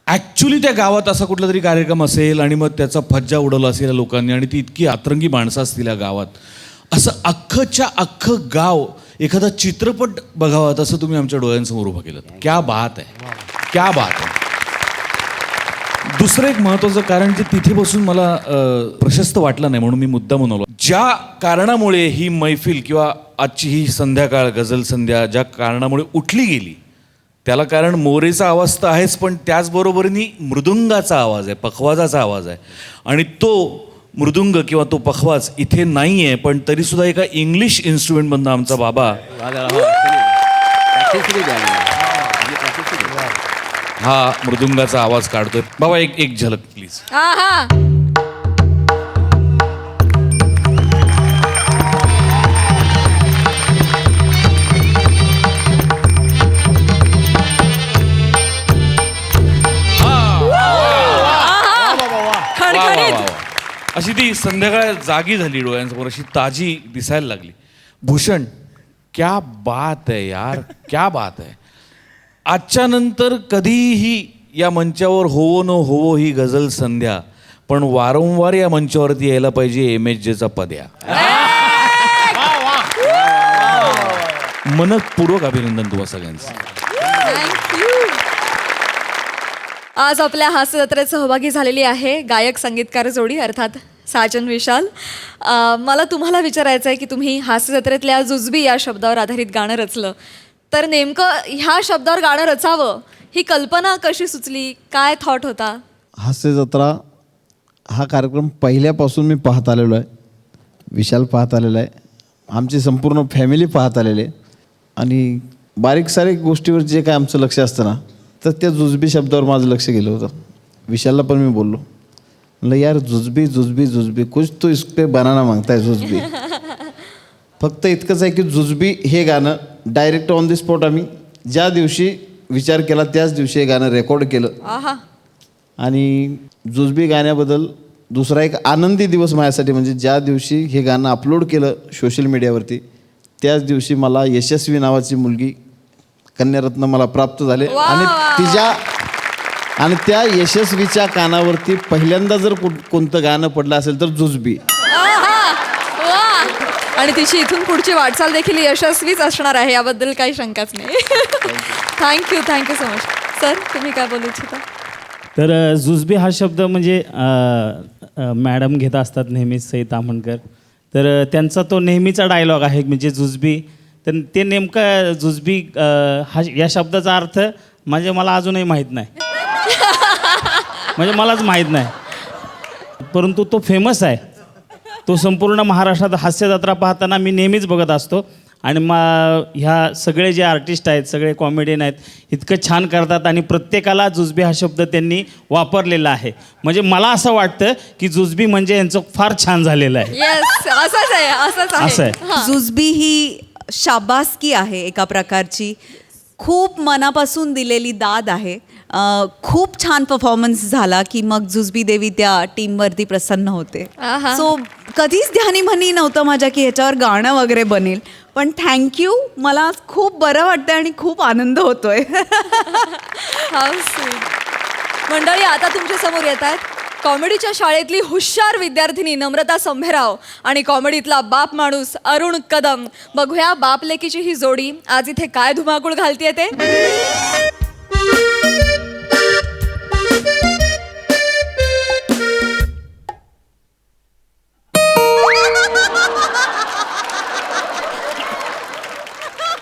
ॲक्च्युली त्या गावात असा कुठला तरी कार्यक्रम असेल आणि मग त्याचा फज्जा उडवला असेल लोकांनी आणि ती इतकी अतरंगी माणसं असतील या गावात, असं अख्खच्या अख्खं गाव एखादा चित्रपट बघावा तसं तुम्ही आमच्या डोळ्यांसमोर उभं केलं. क्या बात आहे, क्या बात आहे. दुसरं एक महत्त्वाचं कारण जे तिथे बसून मला प्रशस्त वाटलं नाही म्हणून मी मुद्दा म्हणवलो. ज्या कारणामुळे ही मैफिल किंवा आजची ही संध्याकाळ गझल संध्या ज्या कारणामुळे उठली गेली त्याला कारण मोरेचा आवाज तर आहेच, पण त्याचबरोबरीने मृदुंगाचा आवाज आहे, पखवाजाचा आवाज आहे. आणि तो मृदुंग किंवा तो पखवाज इथे नाही आहे, पण तरीसुद्धा एका इंग्लिश इन्स्ट्रुमेंटमधनं आमचा बाबा हा मृदुंगाचा आवाज काढतोय. बाबा एक झलक प्लीज. आहा. खणखणीत. अशी ती संध्याकाळ जागी झाली डोळ्यांसमोर, अशी ताजी दिसायला लागली. भूषण, क्या बात आहे यार, क्या बात आहे. आजच्या नंतर कधीही या मंचावर होवो न होवो ही गझल संध्या, पण वारंवार या मंचावरती यायला पाहिजे MSJचा पद्या. मनपूर्वक अभिनंदन तुम्हा सगळ्यांचं. आज आपल्या हास्य जत्रेत सहभागी झालेली आहे गायक संगीतकार जोडी अर्थात साजन विशाल. मला तुम्हाला विचारायचं आहे की तुम्ही हास्य जत्रेतल्या जुजबी या शब्दावर आधारित गाणं रचलं, तर नेमकं ह्या शब्दावर गाणं रचावं ही कल्पना कशी सुचली, काय थॉट होता? हास्य जत्रा हा कार्यक्रम पहिल्यापासून मी पाहत आलेलो आहे, विशाल पाहत आलेला आहे, आमची संपूर्ण फॅमिली पाहत आलेली आहे. आणि बारीक सारीक गोष्टीवर जे काय आमचं लक्ष असतं ना, तर त्या जुजबी शब्दावर माझं लक्ष गेलं होतं. विशालला पण मी बोललो, म्हणलं यार जुजबी जुजबी जुजबी कुछ तो इस पे बनाना मागताय जुजबी. फक्त इतकंच आहे की जुजबी हे गाणं डायरेक्ट ऑन द स्पॉट आम्ही ज्या दिवशी विचार केला त्याच दिवशी हे गाणं रेकॉर्ड केलं. आहा. आणि जुजबी गाण्याबद्दल दुसरा एक आनंदी दिवस माझ्यासाठी म्हणजे ज्या दिवशी हे गाणं अपलोड केलं सोशल मीडियावरती, त्याच दिवशी मला यशस्वी नावाची मुलगी कन्यारत्न मला प्राप्त झाले. आणि त्या यशस्वीच्या कानावरती पहिल्यांदा जर कोणतं गाणं पडलं असेल तर जुजबी. आणि तिची इथून पुढची वाटचाल देखील यशस्वीच असणार आहे, याबद्दल काही शंकाच नाही. Thank you so much. सर, तुम्ही काय बोलू इच्छिता? तर जुजबी हा शब्द म्हणजे मॅडम घेत असतात नेहमीच सई ताम्हणकर. तर त्यांचा तो नेहमीचा डायलॉग आहे म्हणजे जुजबी. तर ते नेमकं जुजबी हा या शब्दाचा अर्थ म्हणजे मला अजूनही माहीत नाही, म्हणजे मलाच माहीत नाही, परंतु तो फेमस आहे. तो संपूर्ण महाराष्ट्रात हास्य जत्रा पाहताना मी नेहमीच बघत असतो. आणि ह्या सगळे जे आर्टिस्ट आहेत, सगळे कॉमेडियन आहेत, इतकं छान करतात आणि प्रत्येकाला जुजबी हा शब्द त्यांनी वापरलेला आहे. म्हणजे मला असं वाटतं की जुजबी म्हणजे यांचं फार छान झालेलं आहे. येस, असंच आहे. जुजबी ही शाबासकी आहे एका प्रकारची, खूप मनापासून दिलेली दाद आहे. खूप छान परफॉर्मन्स झाला की मग जुजबी देवी त्या टीमवरती प्रसन्न होते. आहा. सो कधीच ध्यानी म्हणी नव्हतं माझ्या की ह्याच्यावर गाणं वगैरे बनेल, पण थँक्यू. मला खूप बरं वाटतं आणि खूप आनंद होतोय. How sweet. मंडळी, आता तुमच्या समोर येत आहेत कॉमेडीच्या शाळेतली हुशार विद्यार्थिनी नम्रता संभेराव आणि कॉमेडीतला बाप माणूस अरुण कदम. बघूया बाप लेकीची ही जोडी आज इथे काय धुमाकूळ घालतीये ते.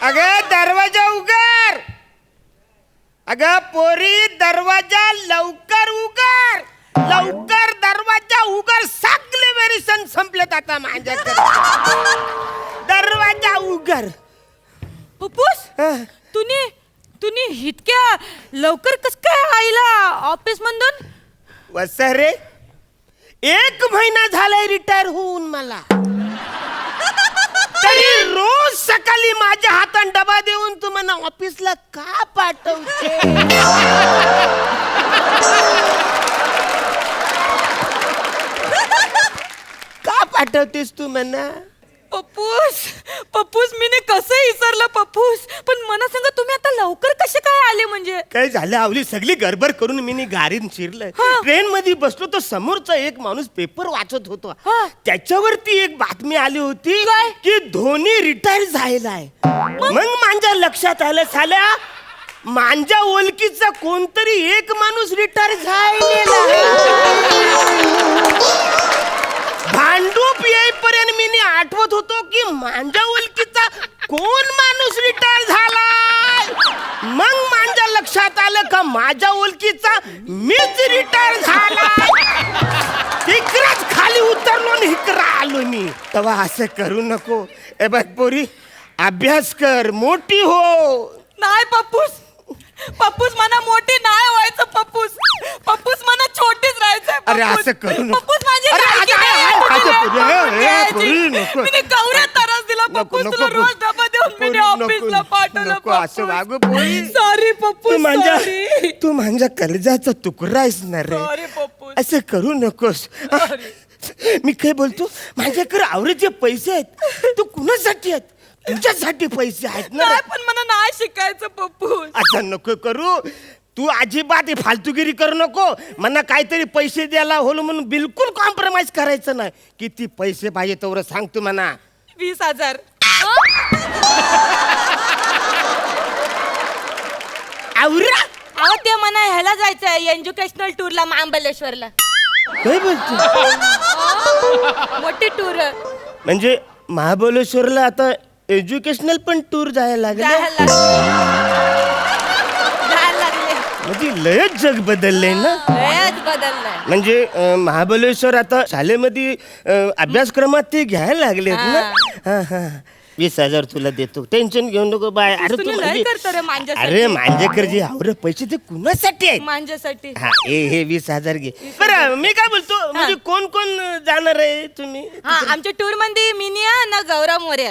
अगं दरवाजा उघड, अगं पोरी दरवाजा लवकर उघड, लवकर दरवाजा उघड. सगळे मेरी सण संपलेत आता माझ्याकडे. दरवाजा उघड. पप्पूस, तुम्ही इतक्या लवकर कस काय आईला ऑफिस मधून? वसरे 1 महिना झालाय रिटायर होऊन मला, तरी रोज सकाळी माझ्या हातात डबा देऊन तुम्हाला ऑफिसला का पाठवते? का पाठवतेस तू म्हणा? पप्पूस मी कसं विसरलं पप्पूस, पण मला सांगा तुम्ही आता लवकर कसे काय आले? म्हणजे काय झालं आवली, सगळी गडबड करून मी गाडीत शिरलंय. ट्रेन मध्ये बसलो तर समोरचा एक माणूस पेपर वाचत होता. त्याच्यावरती एक बातमी आली होती की धोनी रिटायर झालेलाय. मग माझ्या लक्षात आलं, साल्या माझ्या ओळखीचा कोणतरी एक माणूस रिटायर झालेला. भांडूप येईपर्यंत मी आठवत होतो की माझ्या ओळखीचा कोण माणूस रिटायर झालाय. मग माझ्या लक्षात आलं का माझ्या ओळखीचा मीच रिटायर झालाय. इकडेच खाली उतरलो आणि इकडे आलो मी. तेव्हा असं करू नको. ए बघ पोरी, अभ्यास कर, मोठी हो. नाही पप्पूस मला मोठी नाही व्हायचं. पप्पूस मला छोटीच राहायचंय. अरे असं करू नको. पप्पूस माझी अरे, लायकी अरे, नाही आहे अरे, तुझी अरे, लायकी. अरे, पोरी, नको. मी गौऱ्यात त्रास दिला पप्पूस, नको, तुला नको. रोज डबा देऊन मी पोरी, ऑफिसला नको, पाठवलं. नको, असं वागू पोरी. सॉरी पप्पूस, तू माझ्या कलेजाचा तुकडा आहेस ना रे. सॉरी पप्पूस. असं करू नकोस. मी काय बोलतो, माझ्याकडे आवरेचे पैसे आहेत. तू कुणासाठी आहेत? तुझ्यासाठी पैसे आहेत ना. नाही, पण मला नाही शिकायचं पप्पूस. असं नको करू. तू अजिबात फालतूगिरी करू नको. मला काहीतरी पैसे द्यायला होलो म्हणून बिलकुल कॉम्प्रोमाइज करायचं नाही. किती पैसे पाहिजे तेवढं सांग तू म्हणा. 20,000. आवरा अहो ते म्हणा ह्याला जायचंय एज्युकेशनल टूरला महाबलेश्वरला. काय बोलतो? मोठी टूर म्हणजे महाबळेश्वरला आता एज्युकेशनल पण टूर जायला लागले. जायला लागले. म्हणजे लयच जग बदललंय ना. लयच बदललाय. म्हणजे महाबळेश्वर आता शाळेमध्ये अभ्यासक्रमात ते घ्यायला लागलेत ना. हा, हा. 20,000 तुला देतो, टेन्शन घेऊ नको बाय. अरे तुम्ही तू लय म्हणजे- करतो रे मांजासाठी. अरे मांजेकरजी आवर पैसे ते कुणासाठी आहेत? मांजासाठी. हा हे 20,000 घे. बरं मी काय बोलतो, म्हणजे कोण कोण जाणार आहे तुम्ही? हा आमच्या टूर मध्ये मिनिया ना गौरव मोरे.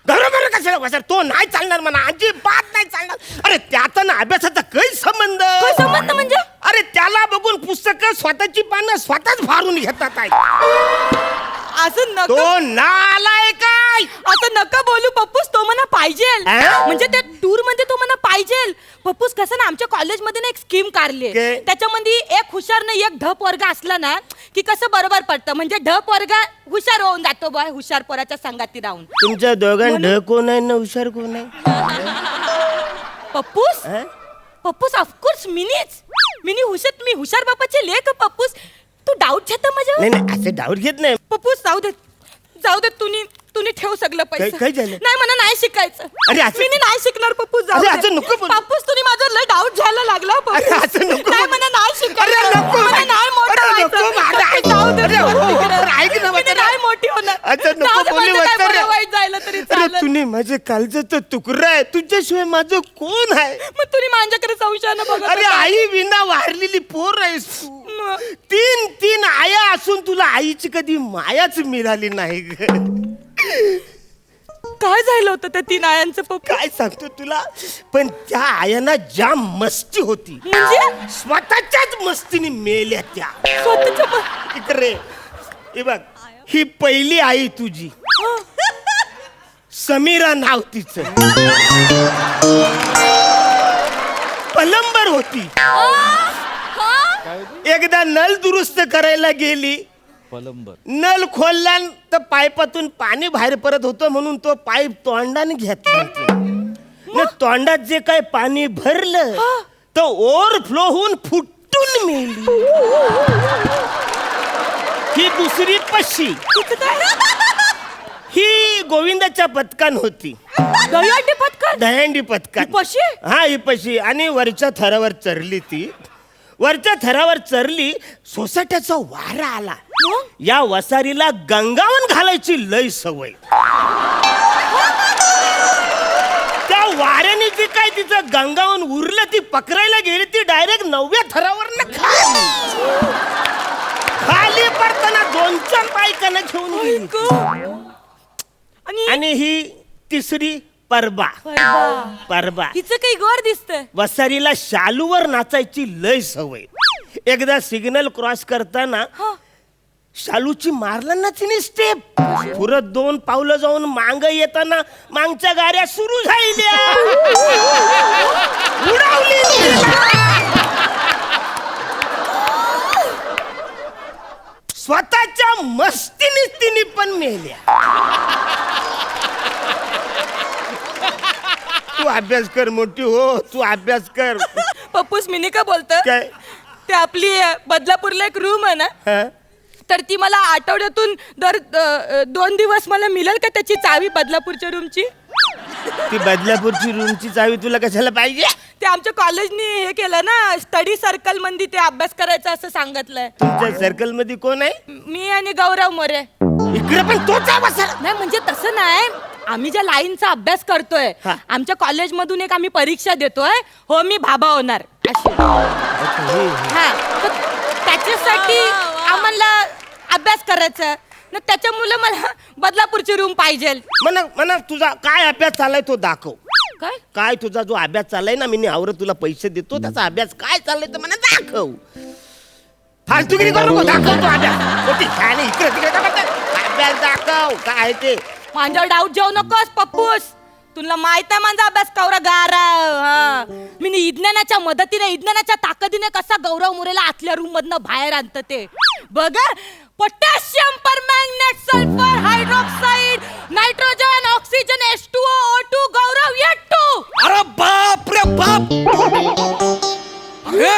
बरोबर कशाला बसणार? तो नाही चालणार म्हणा, अजिबात नाही चालणार. अरे त्याचा ना अभ्यासाचा काही संबंध. काय संबंध म्हणजे? अरे त्याला बघून पुस्तकं स्वतःची पानं स्वतःच फाडून घेतात आहेत. असं नको. तो नालाय काय? असं नका बोलू पप्पूस. तो म्हणा पाहिजे, आ? म्हणजे त्या टूर मध्ये तो म्हणा पाहिजे. पप्पूस कसं ना आमच्या कॉलेजमध्ये ना एक स्कीम काढली, काय? त्याच्यामध्ये एक हुशार ना एक ढप वर्ग असला ना की कसं बरोबर पडतं. म्हणजे ढप वर्ग हुशार होऊन जातो बॉय, हुशार पोराच्या संगाती राहून. तुमच्या दोघांना कोण आहे ना हुशार कोण आहे? पप्पूस आ? पप्पूस ऑफकोर्स मिनी हुशार. मी हुशार बापाचे लेख पप्पूस. तू डाऊट घेता माझ्यावर? नाही नाही असं डाऊट घेत नाही. पप्पूस जाऊ दे तुम्ही ठेव सगळं पैसे. काय झालं? नाही मला नाही शिकायचं. अरे असं- मी नाही शिकणार पप्पूस. जाऊ अरे दे. असं नको बोलू. पप्पूस तुम्ही माझ्यावर लय डाऊट घ्यायला लागला पप्पूस. अरे असं नको नाही बोलू. मला नाही शिकायचं. अरे नको मला बाई. नाही मोठं अरे व्हायचं. नको बाई. पप्पूस, जाऊ दे. अरे हो, हो, तिकडे. हो, ऐक ना मी म्हातारा. नाही मोठी होणार. अच्छा नको जाऊ दे, बोलू म्हणजे काय म्हातारा. बरं वाईट जायला तरी अरे चालेल. तुम्ही माझे काळजाचा तुकडा आहे, तुझ्याशिवाय माझं कोण आहे? मग तुम्ही माझ्याकडे संशयानं बघत अरे होता. आई विना वारलेली पोर आहेस तू. मग. तीन आया असून तुला आईची कधी मायाच मिळाली नाही ग. काय झालं होतं त्या 3 आयांचं पप्पू? काय सांगतो तुला, पण त्या आयांना ज्या मस्ती होती, म्हणजे स्वतःच्याच मस्तीने मेल्या त्या. स्वतःच्या इकडे हे बघ, ही पहिली आई तुझी, समीरा नाव तिचं, पलंबर होती. एकदा नल दुरुस्त करायला गेली, नल खोलला तर पाईपातून पाणी बाहेर पडत होतं म्हणून तो पाईप तोंडाने घेतला. न तोंडात जे काय पाणी भरलं तर ओव्हरफ्लो होऊन फुटून मेली. ही दुसरी पशी, ही गोविंदाच्या पथकान होती, दहीहंडी पत्कर. दहीहंडी पथकान. ही पशी? हा ही पशी. आणि वरच्या थरावर चरली ती. वरच्या थरावर चरली, सोसाट्याचा वारा आला. या वसारीला गंगावन घालायची लय सवय. त्या वाऱ्याने जे काय तिचं गंगावन उरलं, ती पकडायला गेली, ती डायरेक्ट 9व्या थरावर खाली पडताना 2-4 बायकांना घेऊन गेली. आणि ही तिसरी परबा. परबा हिचं काही गोर दिसतंय. वसारीला शालूवर नाचायची लय सवय. एकदा सिग्नल क्रॉस करताना शालूची मारला ना तिने स्टेप. पुरत 2 पावलं जाऊन मांग येताना मागच्या गाड्या सुरू झाल्या, उडवली. स्वतःच्या मस्तीने तिने पण मेल्या. तू अभ्यास कर मोठी हो, तू अभ्यास कर. पप्पूस मिनी का बोलतं? काय? ते आपली बदलापूरला एक रूम आहे ना, हा? तर ती मला आठवड्यातून दर 2 दिवस मला मिळेल का त्याची चावी बदलापूरच्या रूमची? ती बदलापूरची रूमची चावी तुला कशाला पाहिजे? ते आमच्या कॉलेजनी हे केलं ना, स्टडी सर्कल मध्ये ते अभ्यास करायचा असं सांगितलंय. तुमच्या सर्कल मध्ये कोण आहे? मी आणि गौरव मोरे. इकडे पण तोच आहे बसायला. नाही म्हणजे तसं नाही, आम्ही ज्या लाईनचा अभ्यास करतोय, हा. आमच्या कॉलेजमधून एक आम्ही परीक्षा देतोय. हो मी भाबा होणार अशी. हा तर त्याच्यासाठी आम्हाला अभ्यास करायचा ना, त्याच्यामुळे मला बदलापूरची रूम पाहिजे. म्हणा तुझा काय अभ्यास चाललाय तो दाखव. काय काय तुझा जो अभ्यास चाललाय ना, मी आवरत तुला पैसे देतो, त्याचा अभ्यास काय चाललाय तर मला दाखव. फालतूगिरी करू नको, दाखव तो अभ्यास. मोठी छान आहे, इकडे तिकडे अभ्यास दाखव काय आहे ते. माझ्यावर डाऊट जाऊ नकोस पप्पूस. तुला माहित आहे माझा अभ्यास कवरा गारा. मी विज्ञानाच्या मदतीने, विज्ञानाच्या ताकदीने कसा गौरव मुरेला आतल्या रूम मधनं बाहेर आणतं ते बघ. Potassium permanganate sulphur hydroxide nitrogen oxygen H2O O2 Gaurav Y2. अरे बाप रे बाप. अरे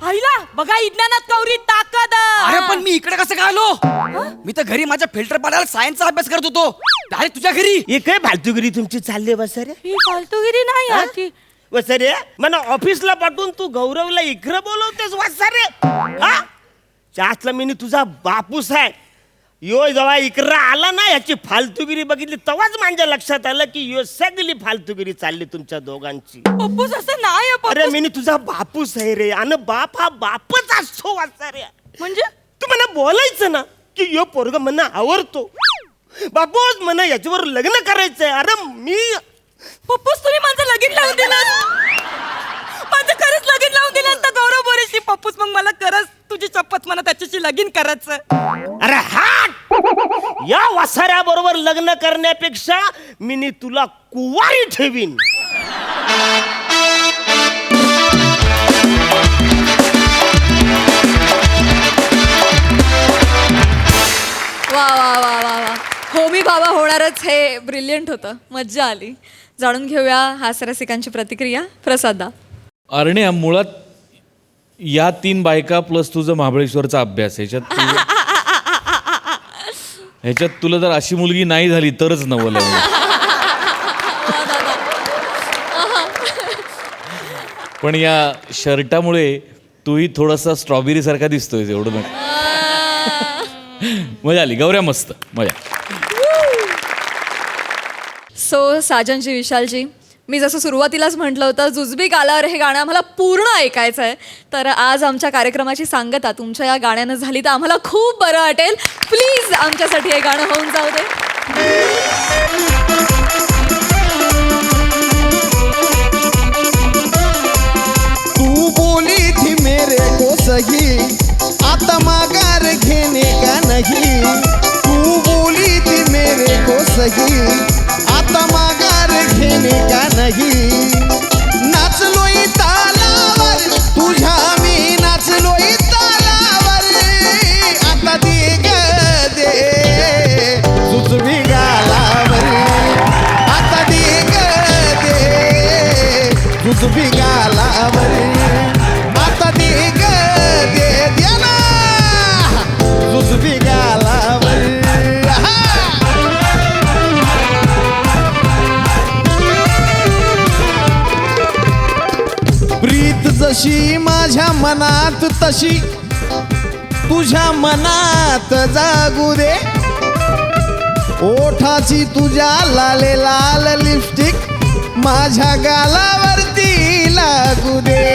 आईला बघा विज्ञानात कवरी ताकद. अरे पण मी इकडे कसं काय आलो? मी तर घरी माझ्या फिल्टर पाण्याला सायन्सचा अभ्यास करत होतो. डायरेक्ट तुझ्या घरी. हे काय फालतूगिरी तुमची चालली वसरे? ही फालतूगिरी नाही आजची. वसरे मला ऑफिसला पाठवून तू गौरवला इकडं बोलवतेस वसरे? हा त्यातला मी तुझा बापूस आहे. यो जेव्हा इकडं आला ना याची फालतूगिरी बघितली तेव्हाच माझ्या लक्षात आलं की यो सगळी फालतूगिरी चालली तुमच्या दोघांची. पप्पूस असं नाही अरे मी तुझा बापूस आहे रे आणि बाप हा बापच असतो वसरे. म्हणजे तू मला बोलायचं ना की यो पोरग मला आवडतो बापूस म्हणा याच्यावर लग्न करायचंय. अरे मी पप्पूस तुम्ही माझं लगीन लावून दिलं. माझं खरंच लगीन लावून दिलं तर गौरव बोरेशी. पप्पूस मग मला खरंच तुझी शपथ मला त्याच्याशी लगीन करायचं. अरे हाट या वासाऱ्या बरोबर लग्न करण्यापेक्षा मी तुला कुवारी ठेवीन. वा वा वा वा वा हो मी बाबा होणारच हे ब्रिलियंट होतं. मज्जा आली. जाणून घेऊया हास्यरसिकांची प्रतिक्रिया. प्रसादा. अरण्या मुळात या 3 बायका प्लस तुझं महाबळेश्वरचा अभ्यास ह्याच्यात तुला जर अशी मुलगी नाही झाली तरच नवल आहे. पण या शर्टामुळे तूही थोडासा स्ट्रॉबेरी सारखा दिसतोय एवढं नका. मजा आली गौऱ्या मस्त मजा. सो साजनजी विशालजी मी जसं सुरुवातीलाच म्हटलं होतं जुजबी गालावर हे गाणं आम्हाला पूर्ण ऐकायचं आहे. तर आज आमच्या कार्यक्रमाची सांगता तुमच्या या गाण्यानं झाली तर आम्हाला खूप बरं वाटेल. प्लीज आमच्यासाठी हे गाणं होऊन जाऊ दे. तू बोली थी मेरे को सही आता माघार घेने का नहीं. तू बोली थी मेरे को सही आता माघार घेने का नहीं. नाचलोय तालावर तुझ्या मी नाचलोय तालावर. आता दे ग दे जुजबी गालावर. आता दे ग दे जुजबी गालावर. आता दे ग दे द्या ना जुजबी गालावर. प्रीत जशी माझ्या मनात तशी तुझ्या मनात जागू दे. ओठाची तुझ्या लाले लाल लिपस्टिक माझ्या गालावरती लागू दे.